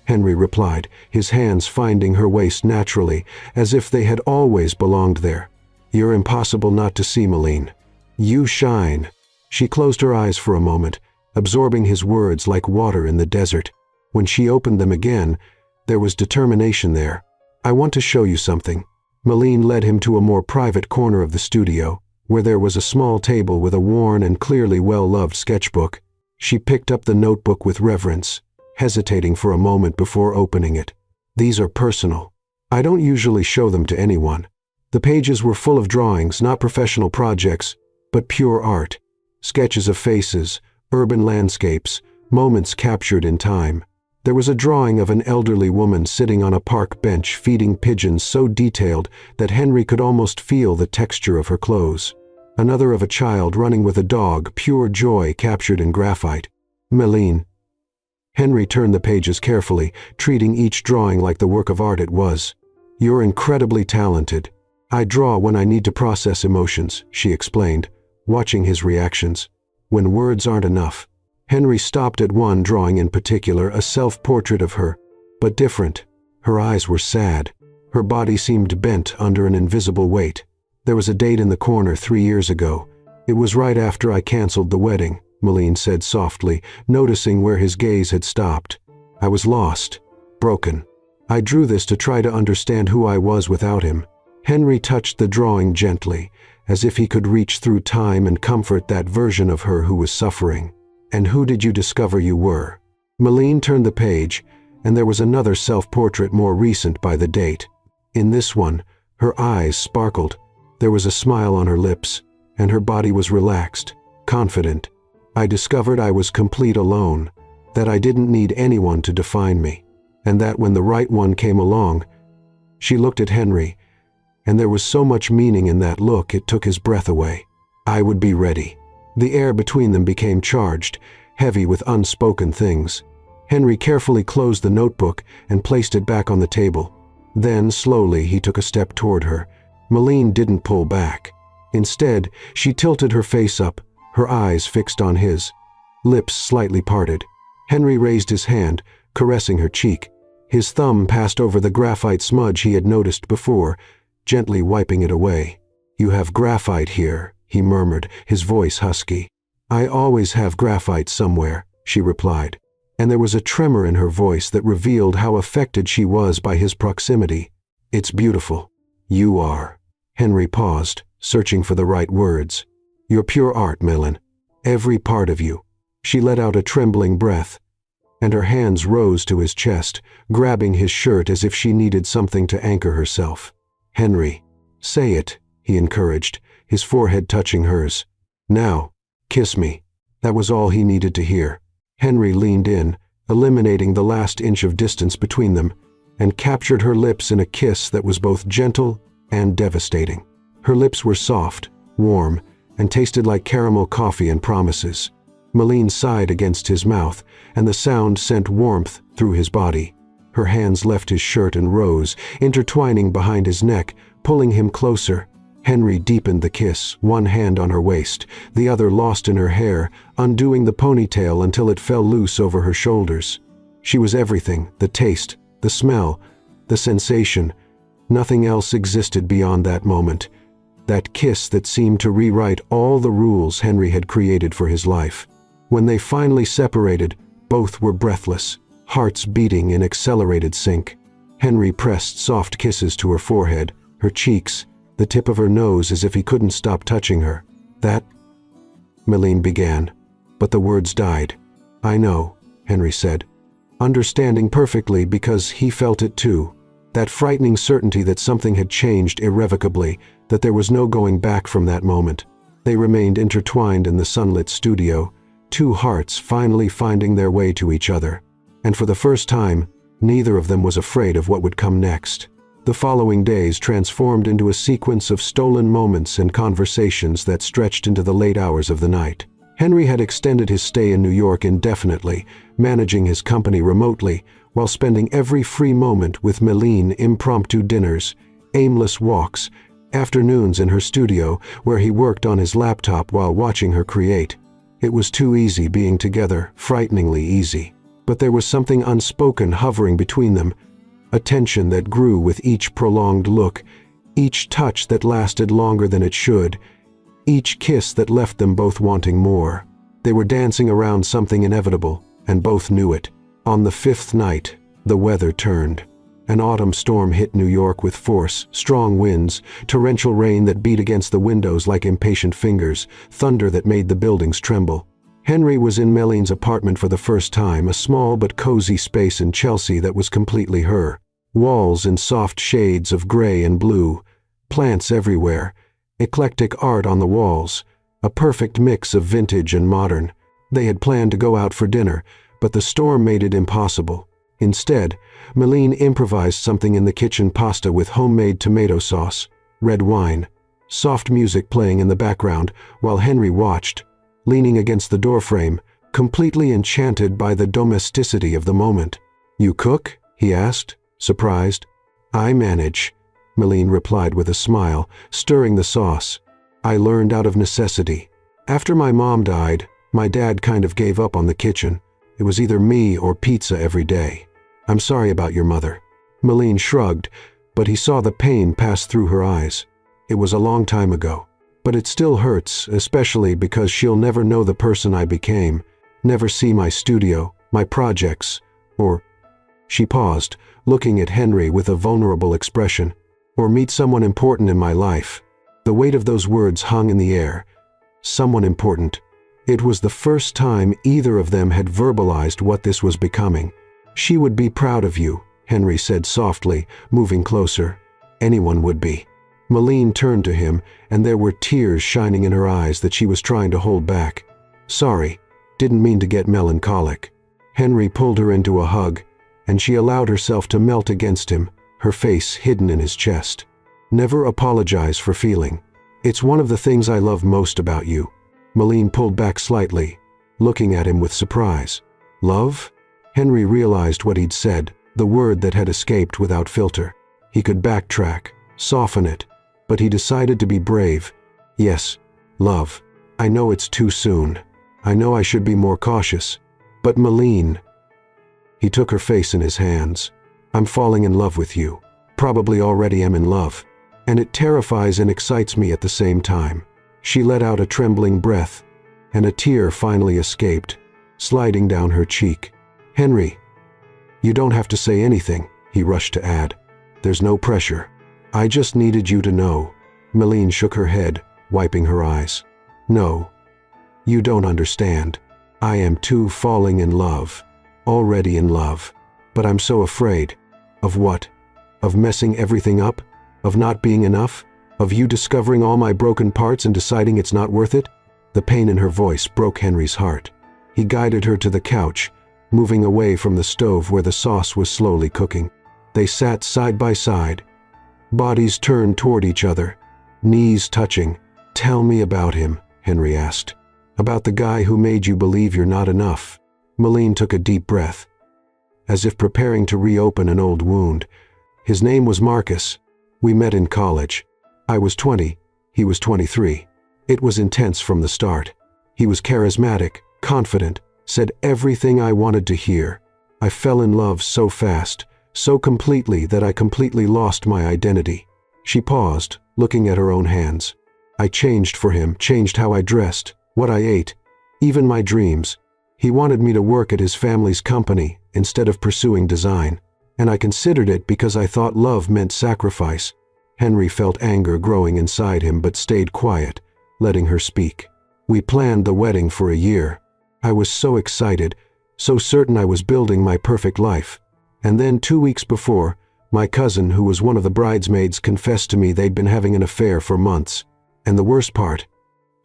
Speaker 1: Henry replied, his hands finding her waist naturally, as if they had always belonged there. You're impossible not to see, Malene. You shine. She closed her eyes for a moment, absorbing his words like water in the desert. When she opened them again, there was determination there. I want to show you something. Malene led him to a more private corner of the studio, where there was a small table with a worn and clearly well-loved sketchbook. She picked up the notebook with reverence, hesitating for a moment before opening it. These are personal. I don't usually show them to anyone. The pages were full of drawings, not professional projects, but pure art. Sketches of faces, urban landscapes, moments captured in time. There was a drawing of an elderly woman sitting on a park bench feeding pigeons so detailed that Henry could almost feel the texture of her clothes. Another of a child running with a dog, pure joy captured in graphite. Malene. Henry turned the pages carefully, treating each drawing like the work of art it was. You're incredibly talented. "I draw when I need to process emotions," she explained, watching his reactions. "When words aren't enough." Henry stopped at one drawing in particular, a self-portrait of her, but different. Her eyes were sad. Her body seemed bent under an invisible weight. "There was a date in the corner 3 years ago. It was right after I canceled the wedding," Milline said softly, noticing where his gaze had stopped. "I was lost, broken. I drew this to try to understand who I was without him." Henry touched the drawing gently, as if he could reach through time and comfort that version of her who was suffering. "And who did you discover you were?" Milline turned the page, and there was another self-portrait more recent by the date. In this one, her eyes sparkled. There was a smile on her lips, and her body was relaxed, confident. "I discovered I was complete alone, that I didn't need anyone to define me, and that when the right one came along..." She looked at Henry, and there was so much meaning in that look it took his breath away. "I would be ready." The air between them became charged, heavy with unspoken things. Henry carefully closed the notebook and placed it back on the table. Then, slowly, he took a step toward her. Milline didn't pull back. Instead, she tilted her face up, her eyes fixed on his, lips slightly parted. Henry raised his hand, caressing her cheek. His thumb passed over the graphite smudge he had noticed before, gently wiping it away. "You have graphite here," he murmured, his voice husky. "I always have graphite somewhere," she replied, and there was a tremor in her voice that revealed how affected she was by his proximity. "It's beautiful." "You are." Henry paused, searching for the right words. "You're pure art, Milline. Every part of you." She let out a trembling breath, and her hands rose to his chest, grabbing his shirt as if she needed something to anchor herself. "Henry, say it," he encouraged, his forehead touching hers. "Now, kiss me." That was all he needed to hear. Henry leaned in, eliminating the last inch of distance between them, and captured her lips in a kiss that was both gentle and devastating. Her lips were soft, warm, and tasted like caramel coffee and promises. Milline sighed against his mouth, and the sound sent warmth through his body. Her hands left his shirt and rose, intertwining behind his neck, pulling him closer. Henry deepened the kiss, one hand on her waist, the other lost in her hair, undoing the ponytail until it fell loose over her shoulders. She was everything, the taste, the smell, the sensation. Nothing else existed beyond that moment. That kiss that seemed to rewrite all the rules Henry had created for his life. When they finally separated, both were breathless, hearts beating in accelerated sync. Henry pressed soft kisses to her forehead, her cheeks, the tip of her nose as if he couldn't stop touching her. "That..." Milline began, but the words died. "I know," Henry said, understanding perfectly because he felt it too. That frightening certainty that something had changed irrevocably, that there was no going back from that moment. They remained intertwined in the sunlit studio, two hearts finally finding their way to each other. And for the first time, neither of them was afraid of what would come next. The following days transformed into a sequence of stolen moments and conversations that stretched into the late hours of the night. Henry had extended his stay in New York indefinitely, managing his company remotely, while spending every free moment with Milline. Impromptu dinners, aimless walks, afternoons in her studio where he worked on his laptop while watching her create. It was too easy being together, frighteningly easy. But there was something unspoken hovering between them, a tension that grew with each prolonged look, each touch that lasted longer than it should, each kiss that left them both wanting more. They were dancing around something inevitable, and both knew it. On the fifth night, the weather turned. An autumn storm hit New York with force, strong winds, torrential rain that beat against the windows like impatient fingers, thunder that made the buildings tremble. Henry was in Milline's apartment for the first time, a small but cozy space in Chelsea that was completely her. Walls in soft shades of gray and blue, plants everywhere, eclectic art on the walls, a perfect mix of vintage and modern. They had planned to go out for dinner, but the storm made it impossible. Instead, Milline improvised something in the kitchen: pasta with homemade tomato sauce, red wine, soft music playing in the background while Henry watched, leaning against the doorframe, completely enchanted by the domesticity of the moment. "You cook?" he asked, surprised. "I manage." Milline replied with a smile, stirring the sauce. "I learned out of necessity. After my mom died, my dad kind of gave up on the kitchen. It was either me or pizza every day. I'm sorry about your mother." Milline shrugged, but he saw the pain pass through her eyes. "It was a long time ago. But it still hurts, especially because she'll never know the person I became, never see my studio, my projects, or—" She paused, looking at Henry with a vulnerable expression. "Or meet someone important in my life." The weight of those words hung in the air. Someone important. It was the first time either of them had verbalized what this was becoming. "She would be proud of you," Henry said softly, moving closer. "Anyone would be." Milline turned to him, and there were tears shining in her eyes that she was trying to hold back. "Sorry, didn't mean to get melancholic." Henry pulled her into a hug, and she allowed herself to melt against him, her face hidden in his chest. "Never apologize for feeling. It's one of the things I love most about you." Milline pulled back slightly, looking at him with surprise. "Love?" Henry realized what he'd said, the word that had escaped without filter. He could backtrack, soften it, but he decided to be brave. "Yes, love. I know it's too soon. I know I should be more cautious. But Milline—" He took her face in his hands. "I'm falling in love with you. Probably already am in love. And it terrifies and excites me at the same time." She let out a trembling breath, and a tear finally escaped, sliding down her cheek. "Henry, you don't have to say anything," he rushed to add. "There's no pressure. I just needed you to know." Milline shook her head, wiping her eyes. "No, you don't understand. I am too falling in love. Already in love. But I'm so afraid." "Of what? Of messing everything up? Of not being enough? Of you discovering all my broken parts and deciding it's not worth it?" The pain in her voice broke Henry's heart. He guided her to the couch, moving away from the stove where the sauce was slowly cooking. They sat side by side, bodies turned toward each other, knees touching. "Tell me about him," Henry asked. "About the guy who made you believe you're not enough." Milline took a deep breath, as if preparing to reopen an old wound. "His name was Marcus. We met in college. I was 20, he was 23. It was intense from the start. He was charismatic, confident, said everything I wanted to hear. I fell in love so fast, so completely that I completely lost my identity." She paused, looking at her own hands. "I changed for him, changed how I dressed, what I ate, even my dreams. He wanted me to work at his family's company instead of pursuing design, and I considered it because I thought love meant sacrifice." Henry felt anger growing inside him but stayed quiet, letting her speak. "We planned the wedding for a year. I was so excited, so certain I was building my perfect life. And then 2 weeks before, my cousin, who was one of the bridesmaids, confessed to me they'd been having an affair for months. And the worst part—"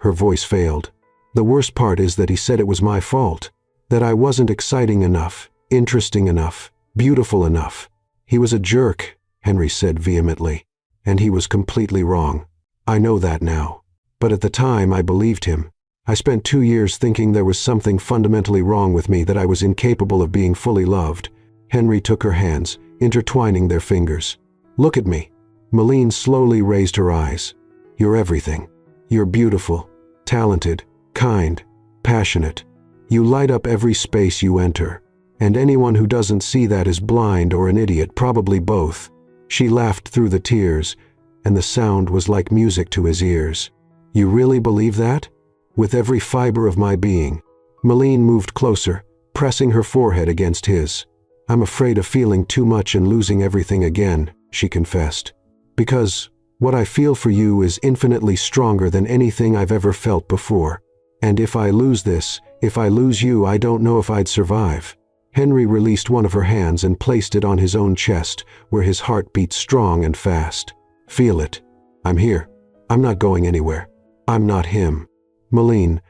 Speaker 1: her voice failed. "The worst part is that he said it was my fault, that I wasn't exciting enough, interesting enough, beautiful enough. He was a jerk," Henry said vehemently, "and he was completely wrong. I know that now. But at the time I believed him. I spent 2 years thinking there was something fundamentally wrong with me, that I was incapable of being fully loved." Henry took her hands, intertwining their fingers. "Look at me." Milline slowly raised her eyes. "You're everything. You're beautiful, talented, kind, passionate. You light up every space you enter. And anyone who doesn't see that is blind or an idiot, probably both." She laughed through the tears, and the sound was like music to his ears. "You really believe that?" "With every fiber of my being." Milline moved closer, pressing her forehead against his. "I'm afraid of feeling too much and losing everything again," she confessed. "Because what I feel for you is infinitely stronger than anything I've ever felt before. And if I lose this, if I lose you, I don't know if I'd survive." Henry released one of her hands and placed it on his own chest, where his heart beat strong and fast. "Feel it. I'm here. I'm not going anywhere. I'm not him." "Milline,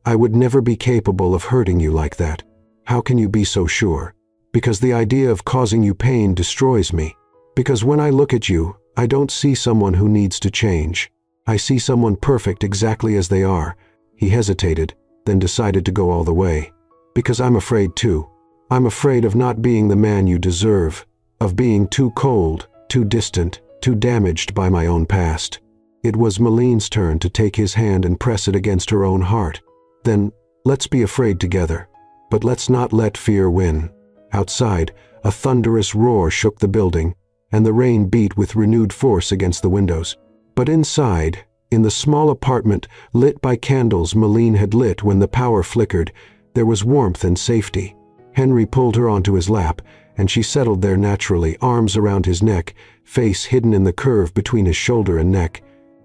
Speaker 1: I would never be capable of hurting you like that. How can you be so sure?" "Because the idea of causing you pain destroys me. Because when I look at you, I don't see someone who needs to change. I see someone perfect exactly as they are." He hesitated, then decided to go all the way. "Because I'm afraid too. I'm afraid of not being the man you deserve, of being too cold, too distant, too damaged by my own past. It was Milline's turn to take his hand and press it against her own heart. Then, let's be afraid together. But let's not let fear win. Outside, a thunderous roar shook the building, and the rain beat with renewed force against the windows. But inside, in the small apartment lit by candles Milline had lit when the power flickered, there was warmth and safety. Henry pulled her onto his lap, and she settled there naturally, arms around his neck, face hidden in the curve between his shoulder and neck.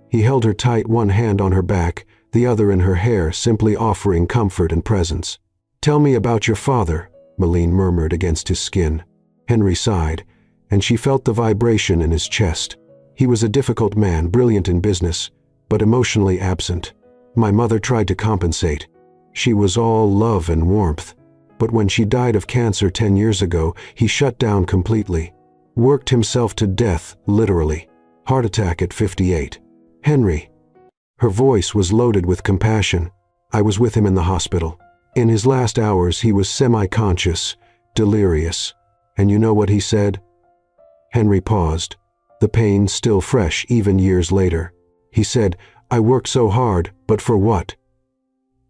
Speaker 1: He held her tight, one hand on her back, the other in her hair, simply offering comfort and presence. "Tell me about your father," Milline murmured against his skin. Henry sighed, and she felt the vibration in his chest. He was a difficult man, brilliant in business, but emotionally absent. "My mother tried to compensate. She was all love and warmth. But when she died of cancer 10 years ago, he shut down completely. Worked himself to death, literally. Heart attack at 58. Henry." Her voice was loaded with compassion. "I was with him in the hospital. In his last hours, he was semi-conscious, delirious. And you know what he said?" Henry paused, the pain still fresh even years later. He said, "I work so hard, but for what?"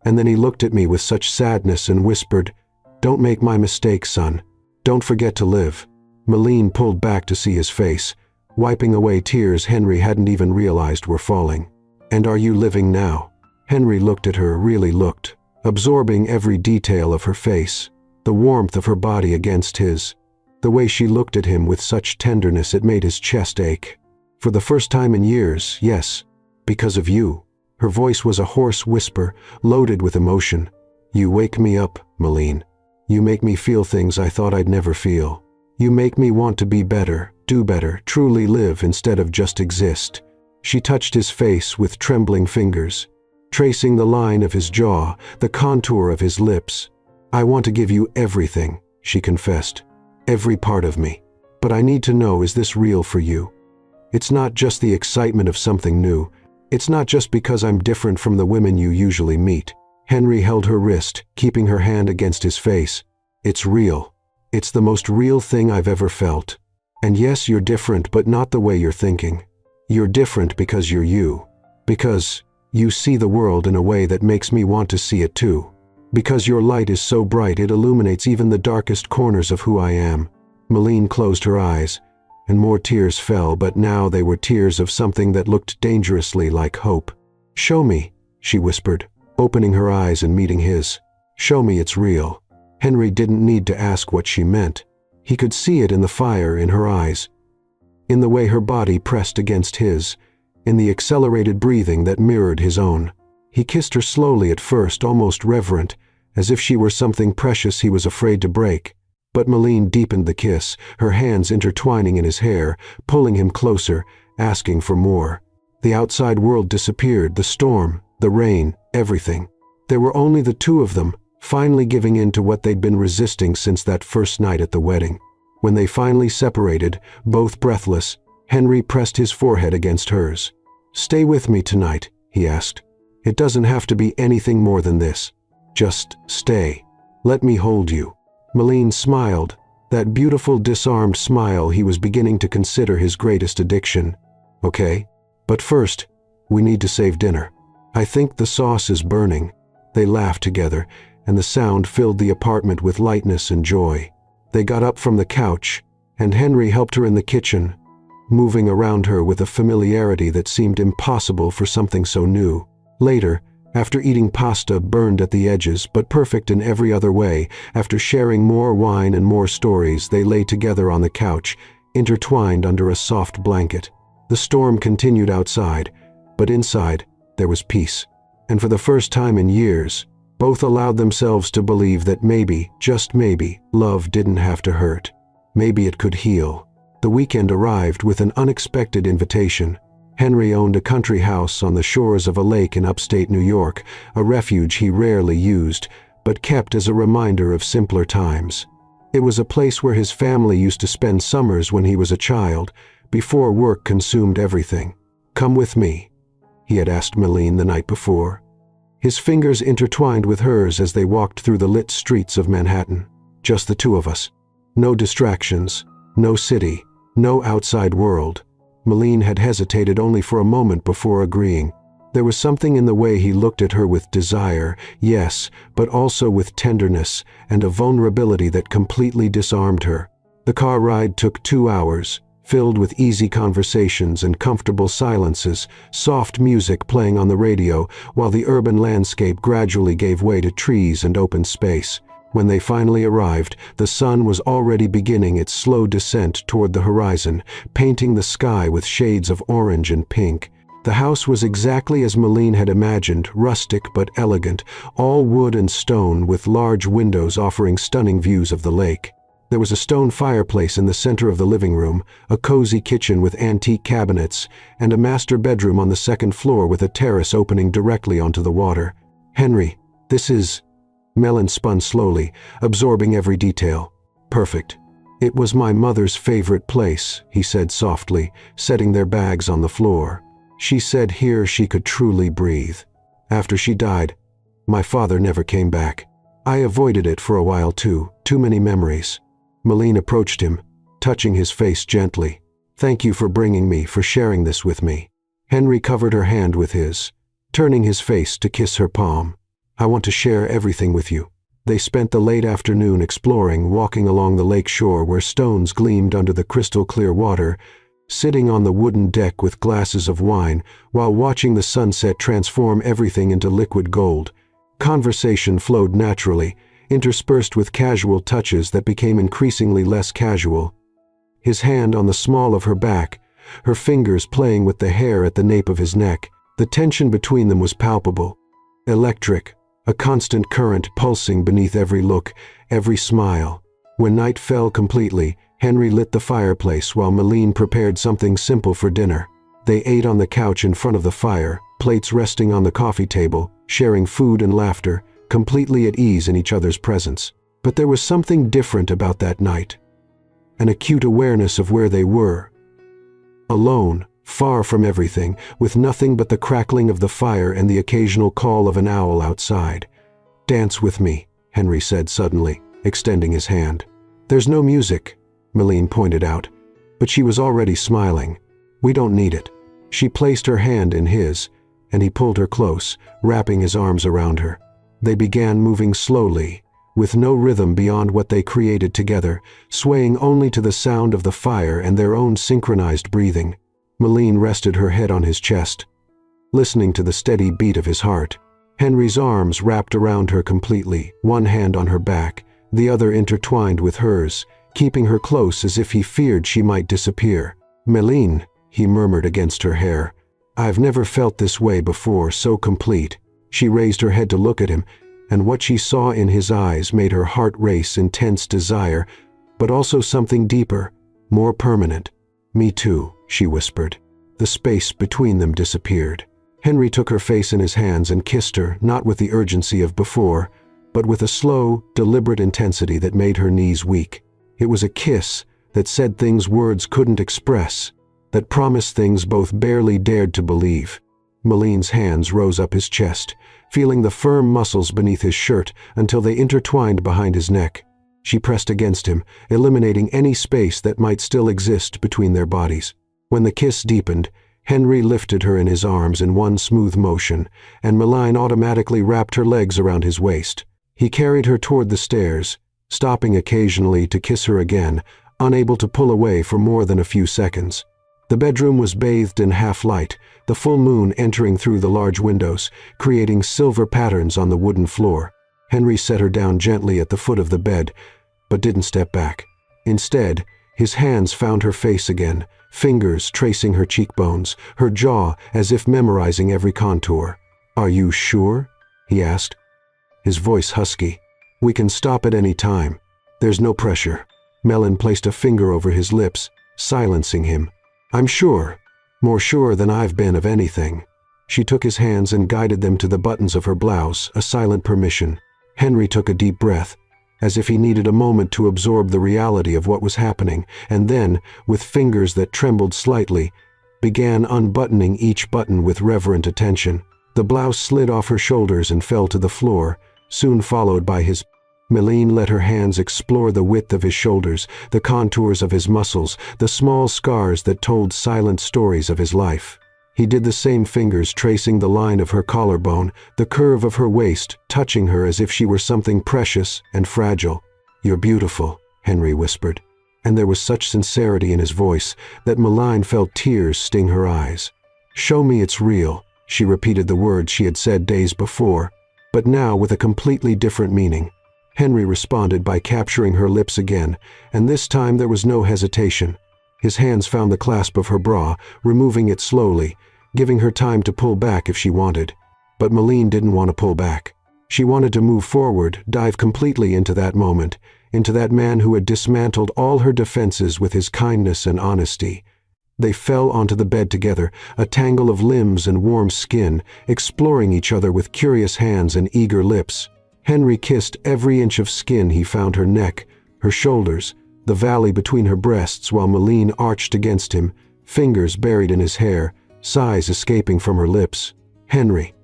Speaker 1: And then he looked at me with such sadness and whispered, "Don't make my mistake, son. Don't forget to live." Milline pulled back to see his face, wiping away tears Henry hadn't even realized were falling. "And are you living now?" Henry looked at her, really looked, absorbing every detail of her face, the warmth of her body against his, the way she looked at him with such tenderness it made his chest ache. "For the first time in years, yes, because of you." Her voice was a hoarse whisper, loaded with emotion. "You wake me up, Milline. You make me feel things I thought I'd never feel. You make me want to be better, do better, truly live instead of just exist." She touched his face with trembling fingers, tracing the line of his jaw, the contour of his lips. "I want to give you everything," she confessed. "Every part of me. But I need to know, is this real for you? It's not just the excitement of something new. It's not just because I'm different from the women you usually meet." Henry held her wrist, keeping her hand against his face. "It's real. It's the most real thing I've ever felt. And yes, you're different, but not the way you're thinking. You're different because you're you. Because you see the world in a way that makes me want to see it too. Because your light is so bright it illuminates even the darkest corners of who I am." Milline closed her eyes, and more tears fell, but now they were tears of something that looked dangerously like hope. "Show me," she whispered, opening her eyes and meeting his. "Show me it's real." Henry didn't need to ask what she meant. He could see it in the fire in her eyes, in the way her body pressed against his, in the accelerated breathing that mirrored his own. He kissed her slowly at first, almost reverent, as if she were something precious he was afraid to break. But Milline deepened the kiss, her hands intertwining in his hair, pulling him closer, asking for more. The outside world disappeared, the storm, the rain, everything. There were only the two of them, finally giving in to what they'd been resisting since that first night at the wedding. When they finally separated, both breathless, Henry pressed his forehead against hers. "Stay with me tonight," he asked. "It doesn't have to be anything more than this. Just stay. Let me hold you." Milline smiled, that beautiful disarmed smile he was beginning to consider his greatest addiction. "Okay, but first, we need to save dinner. I think the sauce is burning." They laughed together, and the sound filled the apartment with lightness and joy. They got up from the couch, and Henry helped her in the kitchen, moving around her with a familiarity that seemed impossible for something so new. Later, after eating pasta burned at the edges but perfect in every other way, after sharing more wine and more stories, they lay together on the couch, intertwined under a soft blanket. The storm continued outside, but inside there was peace. And for the first time in years, both allowed themselves to believe that maybe, just maybe, love didn't have to hurt. Maybe it could heal. The weekend arrived with an unexpected invitation. Henry owned a country house on the shores of a lake in upstate New York, a refuge he rarely used, but kept as a reminder of simpler times. It was a place where his family used to spend summers when he was a child, before work consumed everything. "Come with me," he had asked Milline the night before. His fingers intertwined with hers as they walked through the lit streets of Manhattan. Just the two of us. No distractions, no city, no outside world. Malene had hesitated only for a moment before agreeing. There was something in the way he looked at her with desire, yes, but also with tenderness and a vulnerability that completely disarmed her. The car ride took 2 hours, filled with easy conversations and comfortable silences, soft music playing on the radio, while the urban landscape gradually gave way to trees and open space. When they finally arrived, the sun was already beginning its slow descent toward the horizon, painting the sky with shades of orange and pink. The house was exactly as Malene had imagined, rustic but elegant, all wood and stone with large windows offering stunning views of the lake. There was a stone fireplace in the center of the living room, a cozy kitchen with antique cabinets, and a master bedroom on the second floor with a terrace opening directly onto the water. "Henry, this is..." Melon spun slowly, absorbing every detail. "Perfect. It was my mother's favorite place," he said softly, setting their bags on the floor. "She said here she could truly breathe. After she died, my father never came back. I avoided it for a while too many memories." Malene approached him, touching his face gently. "Thank you for bringing me, for sharing this with me." Henry covered her hand with his, turning his face to kiss her palm. "I want to share everything with you." They spent the late afternoon exploring, walking along the lake shore where stones gleamed under the crystal-clear water, sitting on the wooden deck with glasses of wine, while watching the sunset transform everything into liquid gold. Conversation flowed naturally, interspersed with casual touches that became increasingly less casual. His hand on the small of her back, her fingers playing with the hair at the nape of his neck. The tension between them was palpable, electric, a constant current pulsing beneath every look, every smile. When night fell completely, Henry lit the fireplace while Malene prepared something simple for dinner. They ate on the couch in front of the fire, plates resting on the coffee table, sharing food and laughter, completely at ease in each other's presence. But there was something different about that night. An acute awareness of where they were. Alone, far from everything, with nothing but the crackling of the fire and the occasional call of an owl outside. "Dance with me," Henry said suddenly, extending his hand. "There's no music," Malene pointed out, but she was already smiling. "We don't need it." She placed her hand in his, and he pulled her close, wrapping his arms around her. They began moving slowly, with no rhythm beyond what they created together, swaying only to the sound of the fire and their own synchronized breathing. Malene rested her head on his chest, listening to the steady beat of his heart. Henry's arms wrapped around her completely, one hand on her back, the other intertwined with hers, keeping her close as if he feared she might disappear. "Malene," he murmured against her hair. "I've never felt this way before, so complete." She raised her head to look at him, and what she saw in his eyes made her heart race intense desire, but also something deeper, more permanent. "Me too," she whispered. The space between them disappeared. Henry took her face in his hands and kissed her, not with the urgency of before, but with a slow, deliberate intensity that made her knees weak. It was a kiss that said things words couldn't express, that promised things both barely dared to believe. Malene's hands rose up his chest, feeling the firm muscles beneath his shirt until they intertwined behind his neck. She pressed against him, eliminating any space that might still exist between their bodies. When the kiss deepened, Henry lifted her in his arms in one smooth motion, and Malene automatically wrapped her legs around his waist. He carried her toward the stairs, stopping occasionally to kiss her again, unable to pull away for more than a few seconds. The bedroom was bathed in half-light, the full moon entering through the large windows, creating silver patterns on the wooden floor. Henry set her down gently at the foot of the bed, but didn't step back. Instead, his hands found her face again, fingers tracing her cheekbones, her jaw as if memorizing every contour. "Are you sure?" he asked, his voice husky. "We can stop at any time. There's no pressure." Melon placed a finger over his lips, silencing him. "I'm sure. More sure than I've been of anything." She took his hands and guided them to the buttons of her blouse, a silent permission. Henry took a deep breath, as if he needed a moment to absorb the reality of what was happening, and then, with fingers that trembled slightly, began unbuttoning each button with reverent attention. The blouse slid off her shoulders and fell to the floor, soon followed by his... Milene let her hands explore the width of his shoulders, the contours of his muscles, the small scars that told silent stories of his life. He did the same, fingers tracing the line of her collarbone, the curve of her waist, touching her as if she were something precious and fragile. "You're beautiful," Henry whispered, and there was such sincerity in his voice that Milene felt tears sting her eyes. "Show me it's real," she repeated the words she had said days before, but now with a completely different meaning. Henry responded by capturing her lips again, and this time there was no hesitation. His hands found the clasp of her bra, removing it slowly, giving her time to pull back if she wanted. But Milene didn't want to pull back. She wanted to move forward, dive completely into that moment, into that man who had dismantled all her defenses with his kindness and honesty. They fell onto the bed together, a tangle of limbs and warm skin, exploring each other with curious hands and eager lips. Henry kissed every inch of skin he found: her neck, her shoulders, the valley between her breasts, while Milene arched against him, fingers buried in his hair, sighs escaping from her lips. "Henry,"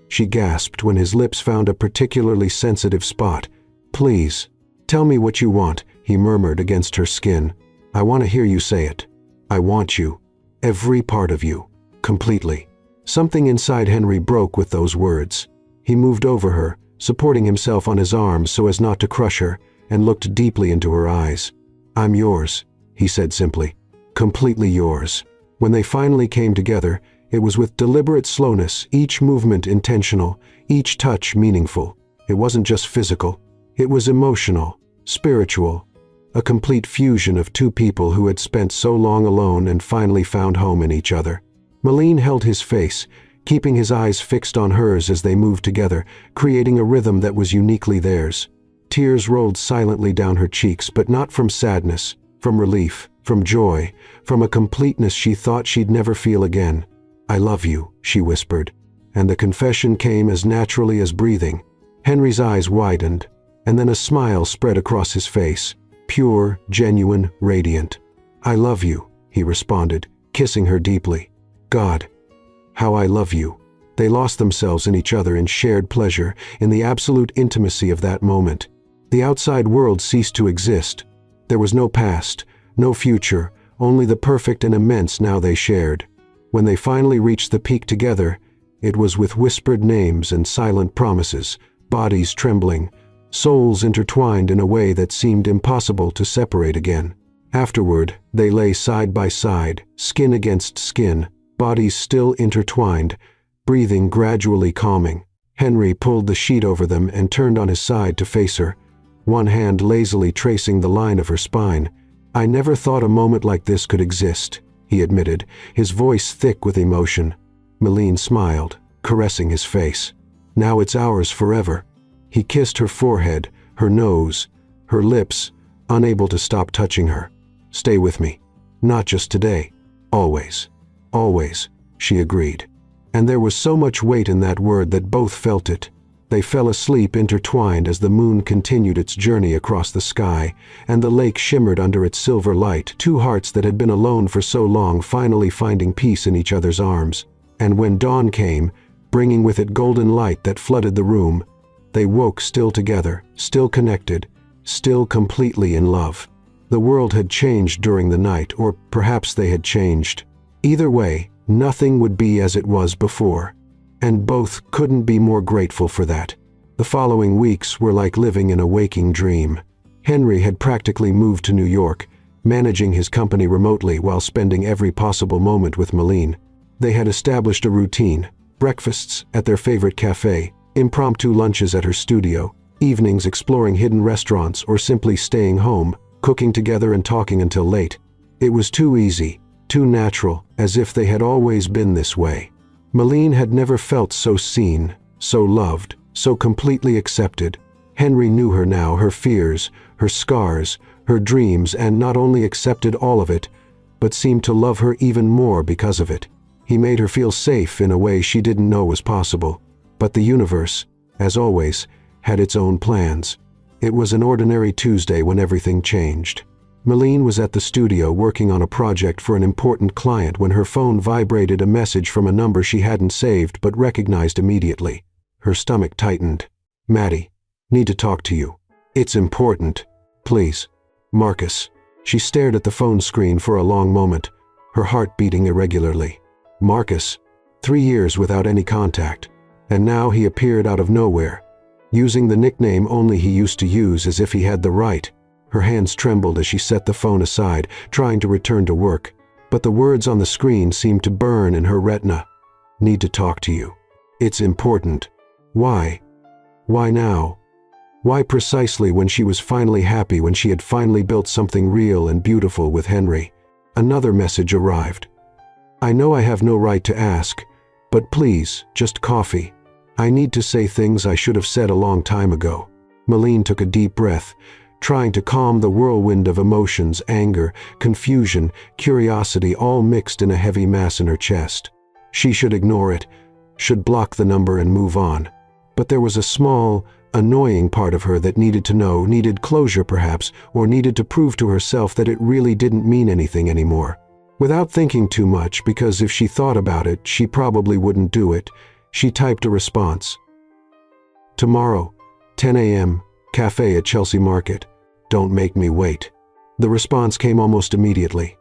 Speaker 1: she gasped when his lips found a particularly sensitive spot. "Please, tell me what you want," he murmured against her skin. "I want to hear you say it. I want you. Every part of you. Completely." Something inside Henry broke with those words. He moved over her, supporting himself on his arms so as not to crush her, and looked deeply into her eyes. "I'm yours," he said simply. "Completely yours." When they finally came together, it was with deliberate slowness, each movement intentional, each touch meaningful. It wasn't just physical. It was emotional, spiritual, a complete fusion of two people who had spent so long alone and finally found home in each other. Milene held his face, keeping his eyes fixed on hers as they moved together, creating a rhythm that was uniquely theirs. Tears rolled silently down her cheeks, but not from sadness, from relief, from joy, from a completeness she thought she'd never feel again. "I love you," she whispered, and the confession came as naturally as breathing. Henry's eyes widened, and then a smile spread across his face, pure, genuine, radiant. "I love you," he responded, kissing her deeply. "God, how I love you." They lost themselves in each other in shared pleasure, in the absolute intimacy of that moment. The outside world ceased to exist. There was no past, no future, only the perfect and immense now they shared. When they finally reached the peak together, it was with whispered names and silent promises, bodies trembling, souls intertwined in a way that seemed impossible to separate again. Afterward, they lay side by side, skin against skin, bodies still intertwined, breathing gradually calming. Henry pulled the sheet over them and turned on his side to face her, one hand lazily tracing the line of her spine. "I never thought a moment like this could exist," he admitted, his voice thick with emotion. Milene smiled, caressing his face. "Now it's ours forever." He kissed her forehead, her nose, her lips, unable to stop touching her. "Stay with me. Not just today. Always. Always," she agreed. And there was so much weight in that word that both felt it. They fell asleep intertwined as the moon continued its journey across the sky, and the lake shimmered under its silver light, two hearts that had been alone for so long finally finding peace in each other's arms. And when dawn came, bringing with it golden light that flooded the room, they woke still together, still connected, still completely in love. The world had changed during the night, or perhaps they had changed. Either way, nothing would be as it was before, and both couldn't be more grateful for that. The following weeks were like living in a waking dream. Henry had practically moved to New York, managing his company remotely while spending every possible moment with Milene. They had established a routine: breakfasts at their favorite cafe, impromptu lunches at her studio, evenings exploring hidden restaurants, or simply staying home, cooking together and talking until late. It was too easy, too natural, as if they had always been this way. Milene had never felt so seen, so loved, so completely accepted. Henry knew her now, her fears, her scars, her dreams, and not only accepted all of it, but seemed to love her even more because of it. He made her feel safe in a way she didn't know was possible. But the universe, as always, had its own plans. It was an ordinary Tuesday when everything changed. Milene was at the studio working on a project for an important client when her phone vibrated a message from a number she hadn't saved but recognized immediately. Her stomach tightened. "Maddie, need to talk to you." It's important. Please. Marcus. She stared at the phone screen for a long moment, her heart beating irregularly. Marcus. 3 years without any contact. And now he appeared out of nowhere, using the nickname only he used to use as if he had the right. Her hands trembled as she set the phone aside, trying to return to work. But the words on the screen seemed to burn in her retina. Need to talk to you. It's important. Why? Why now? Why precisely when she was finally happy, when she had finally built something real and beautiful with Henry? Another message arrived. I know I have no right to ask, but please, just coffee. I need to say things I should have said a long time ago. Malene took a deep breath, trying to calm the whirlwind of emotions, anger, confusion, curiosity, all mixed in a heavy mass in her chest. She should ignore it, should block the number and move on. But there was a small, annoying part of her that needed to know, needed closure perhaps, or needed to prove to herself that it really didn't mean anything anymore. Without thinking too much, because if she thought about it, she probably wouldn't do it, she typed a response. Tomorrow, 10 a.m., cafe at Chelsea Market. Don't make me wait. The response came almost immediately.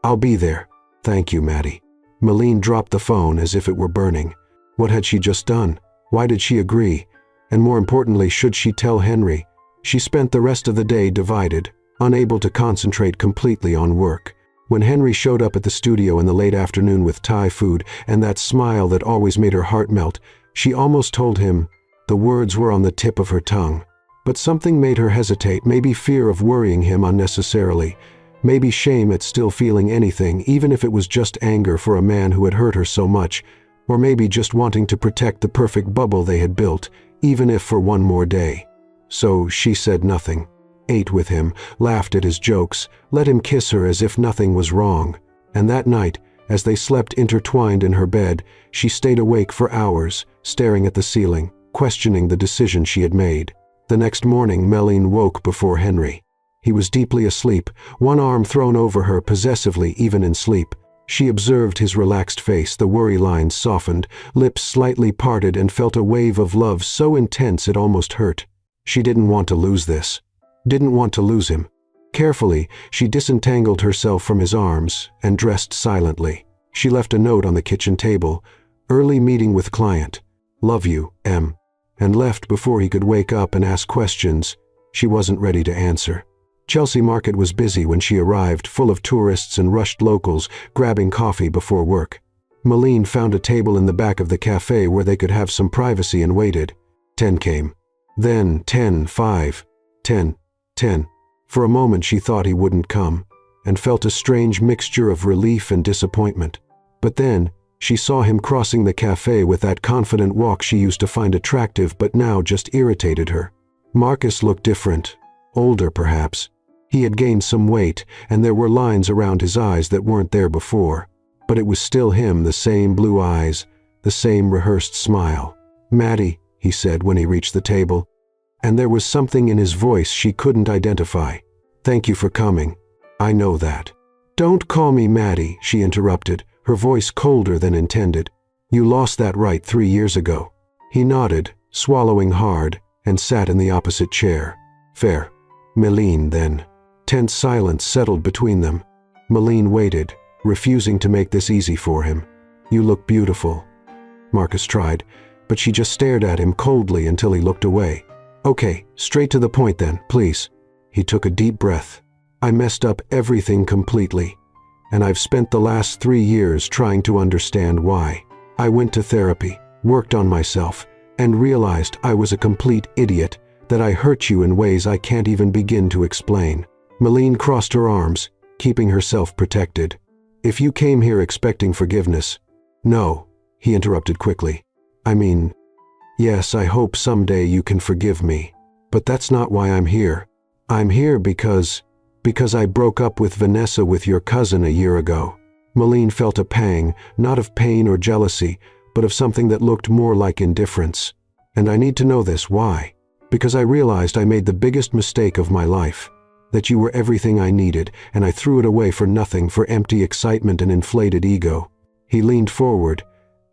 Speaker 1: I'll be there. Thank you, Maddie. Malene dropped the phone as if it were burning. What had she just done? Why did she agree? And more importantly, should she tell Henry? She spent the rest of the day divided, unable to concentrate completely on work. When Henry showed up at the studio in the late afternoon with Thai food and that smile that always made her heart melt, she almost told him. The words were on the tip of her tongue. But something made her hesitate, maybe fear of worrying him unnecessarily, maybe shame at still feeling anything, even if it was just anger for a man who had hurt her so much, or maybe just wanting to protect the perfect bubble they had built, even if for one more day. So she said nothing, ate with him, laughed at his jokes, let him kiss her as if nothing was wrong. And that night, as they slept intertwined in her bed, she stayed awake for hours, staring at the ceiling, questioning the decision she had made. The next morning, Malene woke before Henry. He was deeply asleep, one arm thrown over her possessively even in sleep. She observed his relaxed face, the worry lines softened, lips slightly parted, and felt a wave of love so intense it almost hurt. She didn't want to lose this. Didn't want to lose him. Carefully, she disentangled herself from his arms and dressed silently. She left a note on the kitchen table. Early meeting with client. Love you, M. And left before he could wake up and ask questions she wasn't ready to answer. Chelsea Market was busy when she arrived, full of tourists and rushed locals, grabbing coffee before work. Malene found a table in the back of the cafe where they could have some privacy and waited. 10 came. Then 10, 5, 10, 10. For a moment she thought he wouldn't come, and felt a strange mixture of relief and disappointment. But then, she saw him crossing the cafe with that confident walk she used to find attractive but now just irritated her. Marcus looked different, older perhaps. He had gained some weight, and there were lines around his eyes that weren't there before. But it was still him, the same blue eyes, the same rehearsed smile. Maddie, he said when he reached the table, and there was something in his voice she couldn't identify. Thank you for coming. I know that. Don't call me Maddie, she interrupted, her voice colder than intended. You lost that right 3 years ago. He nodded, swallowing hard, and sat in the opposite chair. Fair. Malene, then. Tense silence settled between them. Malene waited, refusing to make this easy for him. You look beautiful. Marcus tried, but she just stared at him coldly until he looked away. Okay, straight to the point then, please. He took a deep breath. I messed up everything completely, and I've spent the last 3 years trying to understand why. I went to therapy, worked on myself, and realized I was a complete idiot, that I hurt you in ways I can't even begin to explain. Malene crossed her arms, keeping herself protected. If you came here expecting forgiveness— No, he interrupted quickly. I mean, yes, I hope someday you can forgive me, but that's not why I'm here. I'm here because I broke up with Vanessa with your cousin a year ago. Malene felt a pang, not of pain or jealousy, but of something that looked more like indifference. And I need to know this, why? Because I realized I made the biggest mistake of my life. That you were everything I needed, and I threw it away for nothing, for empty excitement and inflated ego. He leaned forward,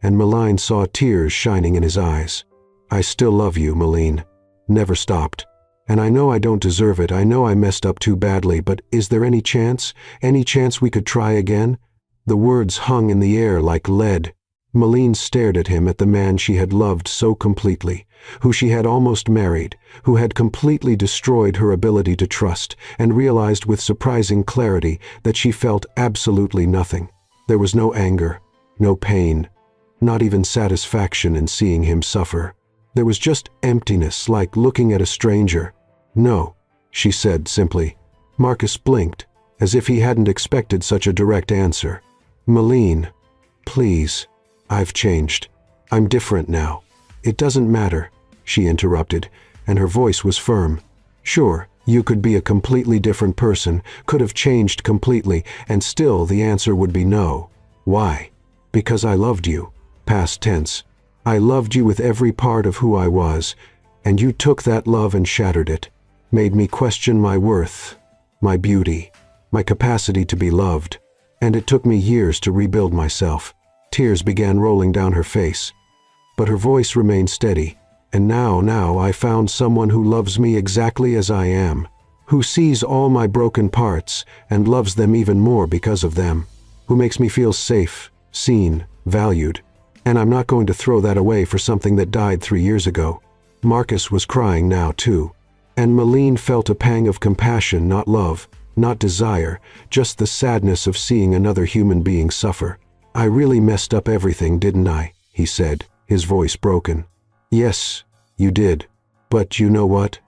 Speaker 1: and Malene saw tears shining in his eyes. I still love you, Malene. Never stopped. And I know I don't deserve it, I know I messed up too badly, but is there any chance we could try again?" The words hung in the air like lead. Malene stared at him, at the man she had loved so completely, who she had almost married, who had completely destroyed her ability to trust, and realized with surprising clarity that she felt absolutely nothing. There was no anger, no pain, not even satisfaction in seeing him suffer. There was just emptiness, like looking at a stranger. "No," she said simply. Marcus blinked, as if he hadn't expected such a direct answer. "Malene, please. I've changed. I'm different now." "It doesn't matter," she interrupted, and her voice was firm. "Sure, you could be a completely different person, could have changed completely, and still the answer would be no. Why? Because I loved you. Past tense. I loved you with every part of who I was, and you took that love and shattered it, made me question my worth, my beauty, my capacity to be loved, and it took me years to rebuild myself." Tears began rolling down her face, but her voice remained steady. "And now I found someone who loves me exactly as I am, who sees all my broken parts and loves them even more because of them, who makes me feel safe, seen, valued. And I'm not going to throw that away for something that died 3 years ago." Marcus was crying now too, and Malene felt a pang of compassion, not love, not desire, just the sadness of seeing another human being suffer. "I really messed up everything, didn't I?" he said, his voice broken. "Yes, you did. But you know what?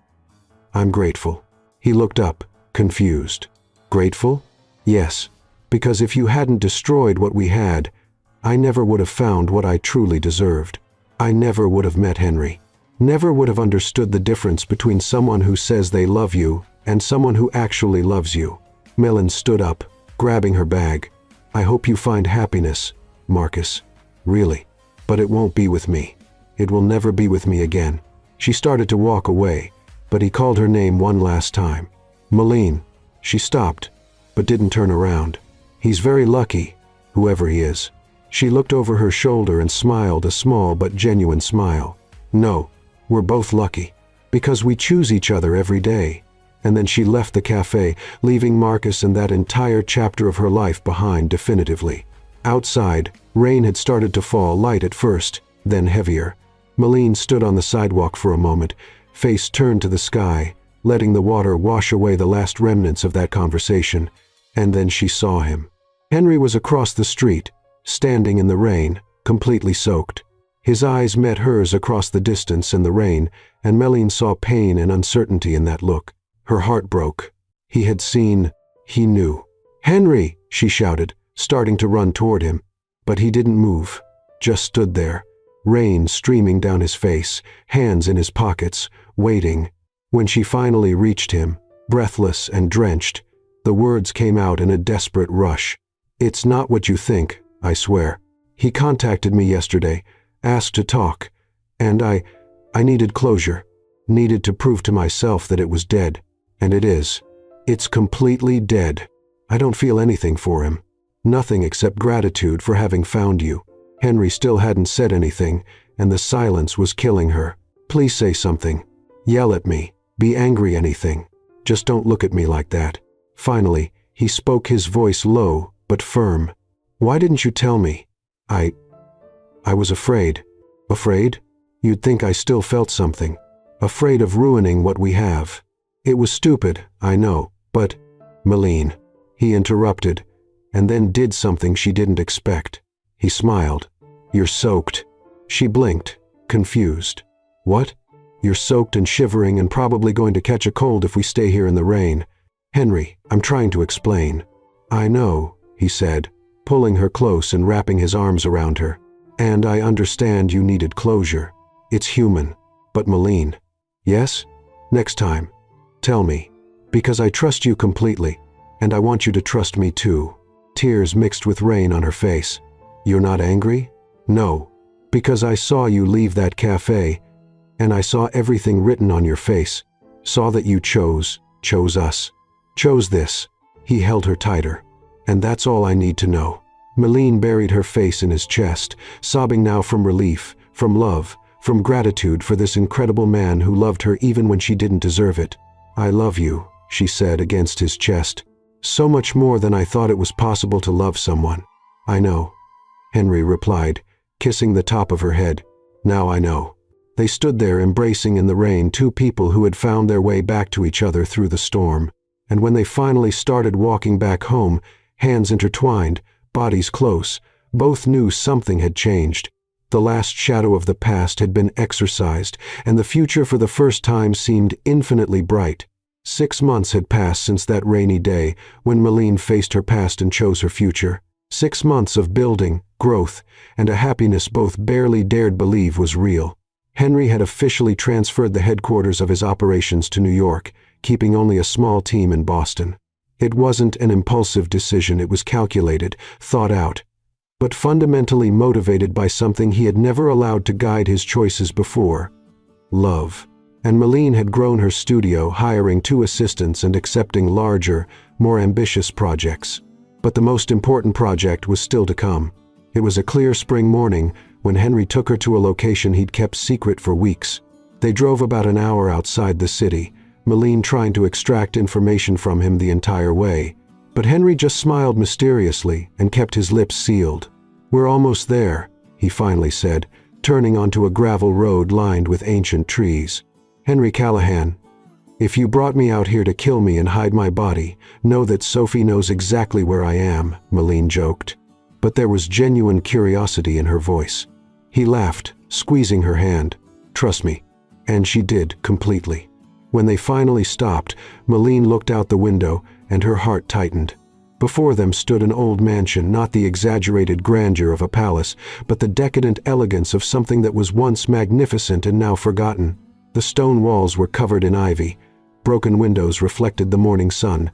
Speaker 1: I'm grateful." He looked up, confused. "Grateful?" "Yes, because if you hadn't destroyed what we had, I never would have found what I truly deserved. I never would have met Henry. Never would have understood the difference between someone who says they love you and someone who actually loves you." Melon stood up, grabbing her bag. "I hope you find happiness, Marcus. Really. But it won't be with me. It will never be with me again." She started to walk away, but he called her name one last time. "Malene." She stopped, but didn't turn around. "He's very lucky, whoever he is." She looked over her shoulder and smiled, a small but genuine smile. "No, we're both lucky, because we choose each other every day." And then she left the cafe, leaving Marcus and that entire chapter of her life behind definitively. Outside, rain had started to fall, light at first, then heavier. Malene stood on the sidewalk for a moment, face turned to the sky, letting the water wash away the last remnants of that conversation. And then she saw him. Henry was across the street, standing in the rain, completely soaked. His eyes met hers across the distance in the rain, and Malene saw pain and uncertainty in that look. Her heart broke. He had seen, he knew. "Henry!" she shouted, starting to run toward him. But he didn't move, just stood there, rain streaming down his face, hands in his pockets, waiting. When she finally reached him, breathless and drenched, the words came out in a desperate rush. "It's not what you think, I swear. He contacted me yesterday, asked to talk, and I needed closure, needed to prove to myself that it was dead. And it is. It's completely dead. I don't feel anything for him. Nothing except gratitude for having found you." Henry still hadn't said anything, and the silence was killing her. "Please say something. Yell at me. Be angry, anything. Just don't look at me like that." Finally, he spoke, his voice low but firm. "Why didn't you tell me? I was afraid." "Afraid? You'd think I still felt something. Afraid of ruining what we have. It was stupid, I know, but—" "Malene," he interrupted, and then did something she didn't expect. He smiled. "You're soaked." She blinked, confused. "What?" "You're soaked and shivering and probably going to catch a cold if we stay here in the rain." "Henry, I'm trying to explain." "I know," he said, pulling her close and wrapping his arms around her. "And I understand you needed closure. It's human. But Malene." "Yes? Next time. Tell me. Because I trust you completely, and I want you to trust me too." Tears mixed with rain on her face. "You're not angry?" "No. Because I saw you leave that cafe, and I saw everything written on your face. Saw that you chose us. Chose this." He held her tighter. "And that's all I need to know." Malene buried her face in his chest, sobbing now from relief, from love, from gratitude for this incredible man who loved her even when she didn't deserve it. "I love you," she said against his chest. "So much more than I thought it was possible to love someone." "I know," Henry replied, kissing the top of her head. "Now I know." They stood there embracing in the rain, two people who had found their way back to each other through the storm. And when they finally started walking back home, hands intertwined, bodies close, both knew something had changed. The last shadow of the past had been exorcised, and the future for the first time seemed infinitely bright. 6 months had passed since that rainy day when Milline faced her past and chose her future. 6 months of building, growth, and a happiness both barely dared believe was real. Henry had officially transferred the headquarters of his operations to New York, keeping only a small team in Boston. It wasn't an impulsive decision, it was calculated, thought out, but fundamentally motivated by something he had never allowed to guide his choices before: love. And Milline had grown her studio, hiring 2 assistants and accepting larger, more ambitious projects. But the most important project was still to come. It was a clear spring morning when Henry took her to a location he'd kept secret for weeks. They drove about an hour outside the city, Milline trying to extract information from him the entire way. But Henry just smiled mysteriously and kept his lips sealed. "We're almost there," he finally said, turning onto a gravel road lined with ancient trees. "Henry Callahan, if you brought me out here to kill me and hide my body, know that Sophie knows exactly where I am," Milline joked. But there was genuine curiosity in her voice. He laughed, squeezing her hand. "Trust me." And she did, completely. When they finally stopped, Milline looked out the window and her heart tightened. Before them stood an old mansion, not the exaggerated grandeur of a palace, but the decadent elegance of something that was once magnificent and now forgotten. The stone walls were covered in ivy, broken windows reflected the morning sun,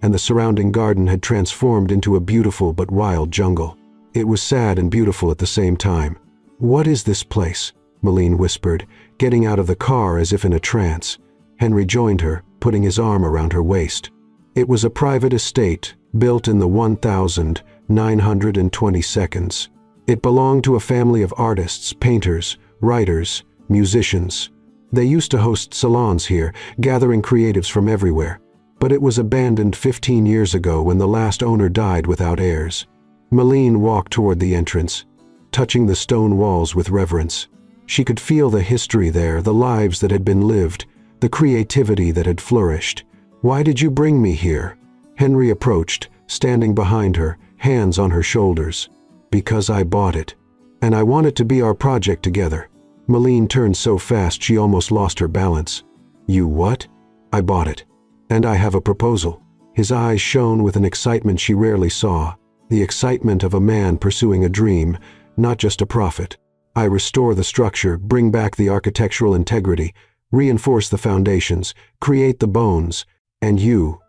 Speaker 1: and the surrounding garden had transformed into a beautiful but wild jungle. It was sad and beautiful at the same time. "What is this place?" Milline whispered, getting out of the car as if in a trance. Henry joined her, putting his arm around her waist. It was a private estate, built in the 1922. It belonged to a family of artists, painters, writers, musicians. They used to host salons here, gathering creatives from everywhere. But it was abandoned 15 years ago when the last owner died without heirs. Milline walked toward the entrance, touching the stone walls with reverence. She could feel the history there, the lives that had been lived, the creativity that had flourished. "Why did you bring me here?" Henry approached, standing behind her, hands on her shoulders. "Because I bought it. And I want it to be our project together." Milline turned so fast she almost lost her balance. "You what?" "I bought it. And I have a proposal." His eyes shone with an excitement she rarely saw, the excitement of a man pursuing a dream, not just a profit. "I restore the structure, bring back the architectural integrity, reinforce the foundations, create the bones, and you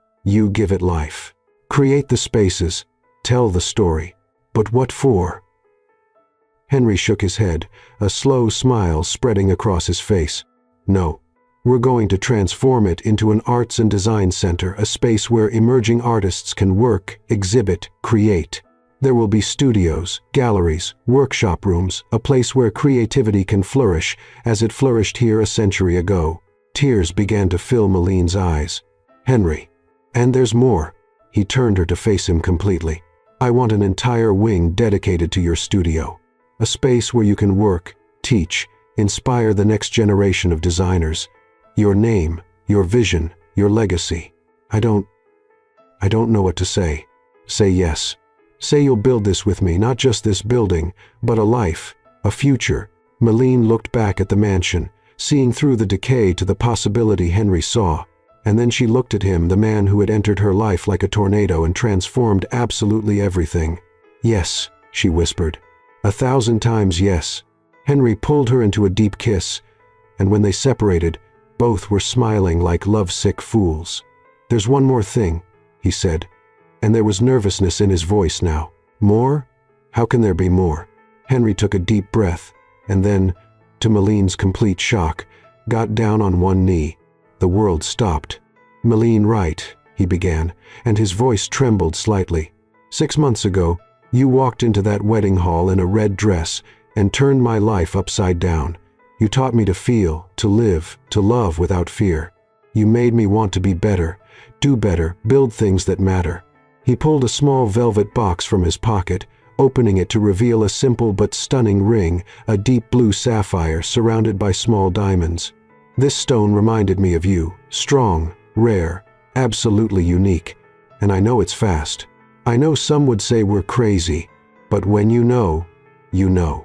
Speaker 1: give it life. Create the spaces, tell the story. But what for?" Henry shook his head, a slow smile spreading across his face. "No. We're going to transform it into an arts and design center, a space where emerging artists can work, exhibit, create. There will be studios, galleries, workshop rooms, a place where creativity can flourish as it flourished here a century ago." Tears began to fill Milline's eyes. "Henry, and there's more." He turned her to face him completely. "I want an entire wing dedicated to your studio. A space where you can work, teach, inspire the next generation of designers. Your name, your vision, your legacy. I don't know what to say." "Say yes. Say you'll build this with me, not just this building, but a life, a future." Milline looked back at the mansion, seeing through the decay to the possibility Henry saw. And then she looked at him, the man who had entered her life like a tornado and transformed absolutely everything. "Yes," she whispered. 1,000 times yes. Henry pulled her into a deep kiss, and when they separated, both were smiling like lovesick fools. "There's one more thing," he said, and there was nervousness in his voice now. "More? How can there be more?" Henry took a deep breath, and then, to Milline's complete shock, got down on one knee. The world stopped. "Milline, right," he began, and his voice trembled slightly. "6 months ago, you walked into that wedding hall in a red dress and turned my life upside down. You taught me to feel, to live, to love without fear. You made me want to be better, do better, build things that matter." He pulled a small velvet box from his pocket, opening it to reveal a simple but stunning ring, a deep blue sapphire surrounded by small diamonds. "This stone reminded me of you, strong, rare, absolutely unique. And I know it's fast. I know some would say we're crazy, but when you know, you know.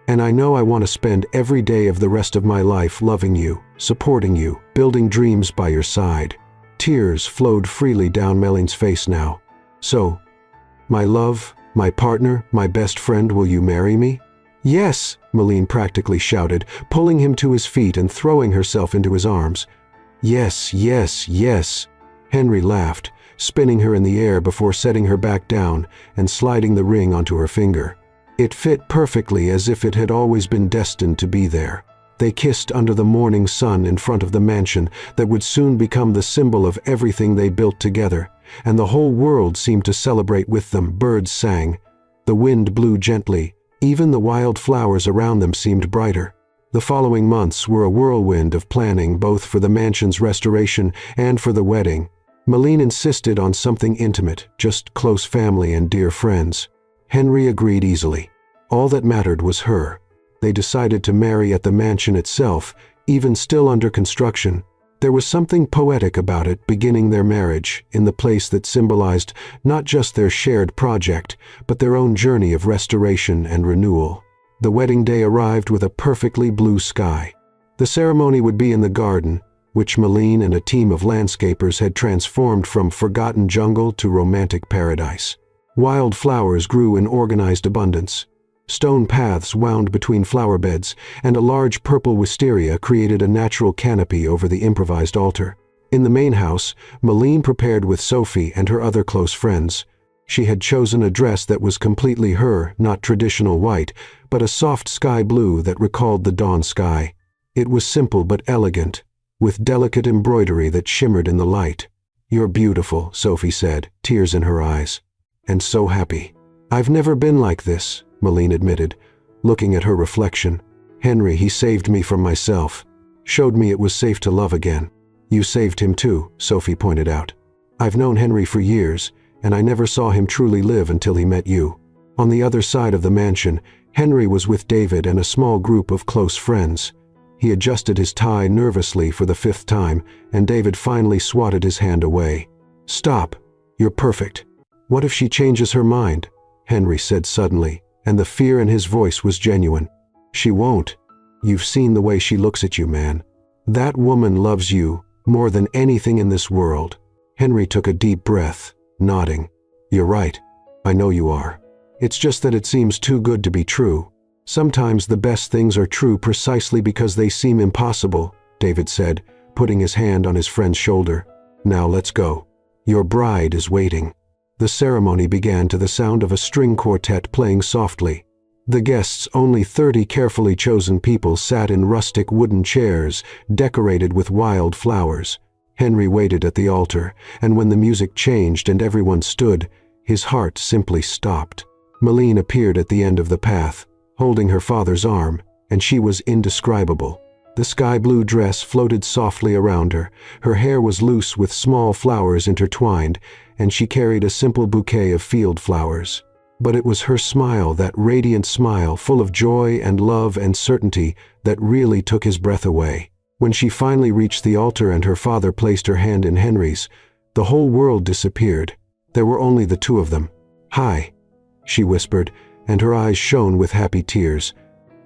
Speaker 1: And I know I want to spend every day of the rest of my life loving you, supporting you, building dreams by your side." Tears flowed freely down Meline's face now. "So, my love, my partner, my best friend, will you marry me?" "Yes," Meline practically shouted, pulling him to his feet and throwing herself into his arms. "Yes, yes, yes." Henry laughed, spinning her in the air before setting her back down and sliding the ring onto her finger. It fit perfectly, as if it had always been destined to be there. They kissed under the morning sun in front of the mansion that would soon become the symbol of everything they built together, and the whole world seemed to celebrate with them. Birds sang. The wind blew gently. Even the wild flowers around them seemed brighter. The following months were a whirlwind of planning, both for the mansion's restoration and for the wedding. Meline insisted on something intimate, just close family and dear friends. Henry agreed easily. All that mattered was her. They decided to marry at the mansion itself, even still under construction. There was something poetic about it, beginning their marriage in the place that symbolized not just their shared project, but their own journey of restoration and renewal. The wedding day arrived with a perfectly blue sky. The ceremony would be in the garden, which Meline and a team of landscapers had transformed from forgotten jungle to romantic paradise. Wild flowers grew in organized abundance. Stone paths wound between flower beds, and a large purple wisteria created a natural canopy over the improvised altar. In the main house, Meline prepared with Sophie and her other close friends. She had chosen a dress that was completely her, not traditional white, but a soft sky blue that recalled the dawn sky. It was simple but elegant, with delicate embroidery that shimmered in the light. "You're beautiful," Sophie said, tears in her eyes. "And so happy." "I've never been like this," Meline admitted, looking at her reflection. "Henry, he saved me from myself. Showed me it was safe to love again." "You saved him too," Sophie pointed out. "I've known Henry for years, and I never saw him truly live until he met you." On the other side of the mansion, Henry was with David and a small group of close friends. He adjusted his tie nervously for the 5th time, and David finally swatted his hand away. "Stop. You're perfect." "What if she changes her mind?" Henry said suddenly, and the fear in his voice was genuine. "She won't. You've seen the way she looks at you, man. That woman loves you more than anything in this world." Henry took a deep breath, nodding. "You're right. I know you are. It's just that it seems too good to be true. Sometimes the best things are true precisely because they seem impossible," David said, putting his hand on his friend's shoulder. "Now let's go. Your bride is waiting." The ceremony began to the sound of a string quartet playing softly. The guests, only 30 carefully chosen people, sat in rustic wooden chairs decorated with wild flowers. Henry waited at the altar, and when the music changed and everyone stood, his heart simply stopped. Meline appeared at the end of the path, holding her father's arm, and she was indescribable. The sky-blue dress floated softly around her, her hair was loose with small flowers intertwined, and she carried a simple bouquet of field flowers. But it was her smile, that radiant smile, full of joy and love and certainty, that really took his breath away. When she finally reached the altar and her father placed her hand in Henry's, the whole world disappeared. There were only the two of them. "Hi," she whispered, and her eyes shone with happy tears.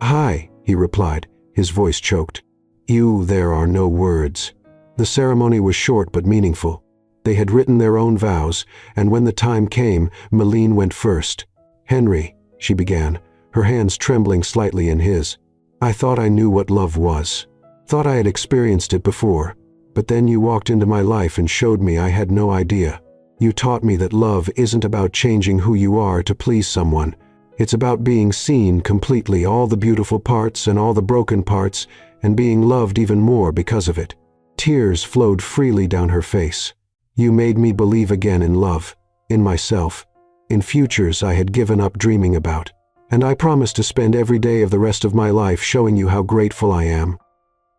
Speaker 1: "Hi," he replied, his voice choked. There are no words." The ceremony was short but meaningful. They had written their own vows, and when the time came, Meline went first. "Henry," she began, her hands trembling slightly in his, "I thought I knew what love was. Thought I had experienced it before. But then you walked into my life and showed me I had no idea. You taught me that love isn't about changing who you are to please someone. It's about being seen completely, all the beautiful parts and all the broken parts, and being loved even more because of it." Tears flowed freely down her face. "You made me believe again in love, in myself, in futures I had given up dreaming about. And I promise to spend every day of the rest of my life showing you how grateful I am.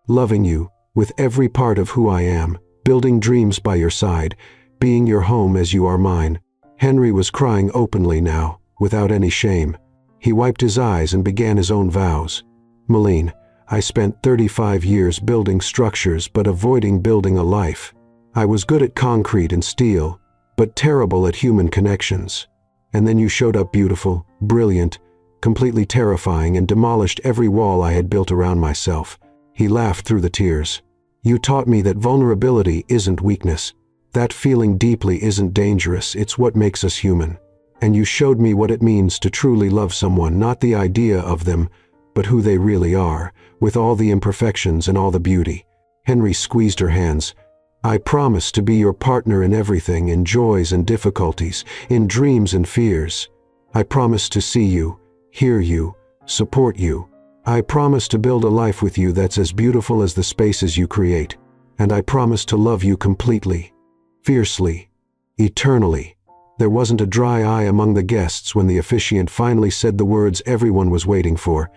Speaker 1: Loving you, with every part of who I am, building dreams by your side, being your home as you are mine." Henry was crying openly now, without any shame. He wiped his eyes and began his own vows. "Milline, I spent 35 years building structures but avoiding building a life. I was good at concrete and steel, but terrible at human connections. And then you showed up beautiful, brilliant, completely terrifying, and demolished every wall I had built around myself." He laughed through the tears. "You taught me that vulnerability isn't weakness. That feeling deeply isn't dangerous, it's what makes us human. And you showed me what it means to truly love someone, not the idea of them, but who they really are, with all the imperfections and all the beauty." Henry squeezed her hands. "I promise to be your partner in everything, in joys and difficulties, in dreams and fears. I promise to see you, hear you, support you. I promise to build a life with you that's as beautiful as the spaces you create. And I promise to love you completely, fiercely, eternally." There wasn't a dry eye among the guests when the officiant finally said the words everyone was waiting for.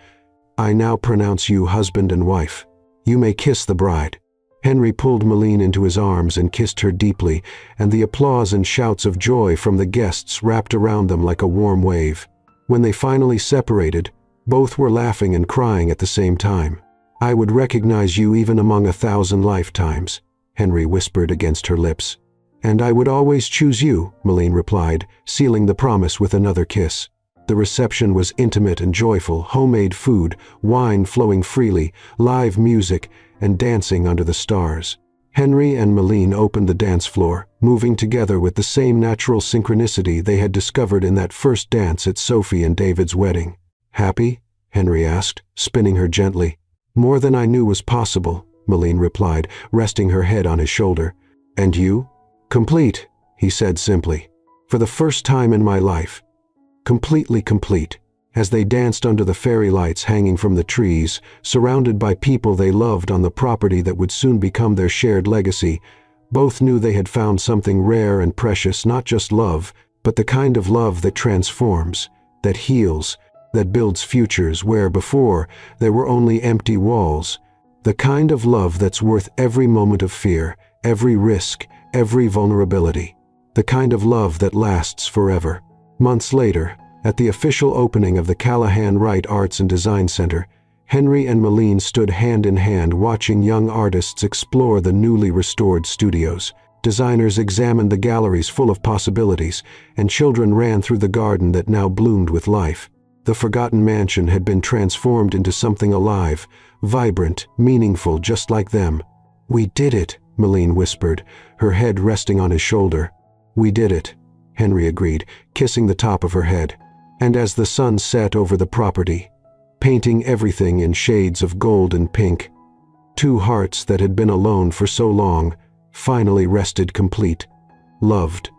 Speaker 1: "I now pronounce you husband and wife. You may kiss the bride." Henry pulled Milline into his arms and kissed her deeply, and the applause and shouts of joy from the guests wrapped around them like a warm wave. When they finally separated, both were laughing and crying at the same time. "I would recognize you even among 1,000 lifetimes," Henry whispered against her lips. "And I would always choose you," Milline replied, sealing the promise with another kiss. The reception was intimate and joyful, homemade food, wine flowing freely, live music, and dancing under the stars. Henry and Milline opened the dance floor, moving together with the same natural synchronicity they had discovered in that first dance at Sophie and David's wedding. "Happy?" Henry asked, spinning her gently. "More than I knew was possible," Milline replied, resting her head on his shoulder. "And you?" "Complete," he said simply. "For the first time in my life. Completely complete." As they danced under the fairy lights hanging from the trees, surrounded by people they loved on the property that would soon become their shared legacy, both knew they had found something rare and precious, not just love, but the kind of love that transforms, that heals, that builds futures where before there were only empty walls. The kind of love that's worth every moment of fear, every risk, every vulnerability. The kind of love that lasts forever. Months later, at the official opening of the Callahan Wright Arts and Design Center, Henry and Milline stood hand in hand watching young artists explore the newly restored studios. Designers examined the galleries full of possibilities, and children ran through the garden that now bloomed with life. The forgotten mansion had been transformed into something alive, vibrant, meaningful, just like them. "We did it," Milline whispered, her head resting on his shoulder. "We did it," Henry agreed, kissing the top of her head. And as the sun set over the property, painting everything in shades of gold and pink, two hearts that had been alone for so long finally rested complete, loved,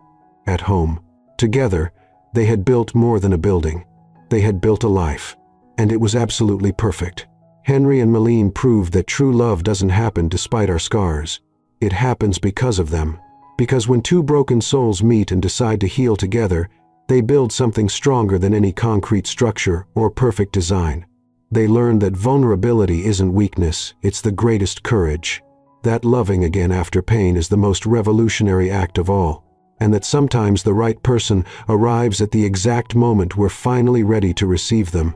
Speaker 1: at home. Together, they had built more than a building. They had built a life, and it was absolutely perfect. Henry and Milline proved that true love doesn't happen despite our scars. It happens because of them. Because when two broken souls meet and decide to heal together, they build something stronger than any concrete structure or perfect design. They learn that vulnerability isn't weakness, it's the greatest courage. That loving again after pain is the most revolutionary act of all. And that sometimes the right person arrives at the exact moment we're finally ready to receive them.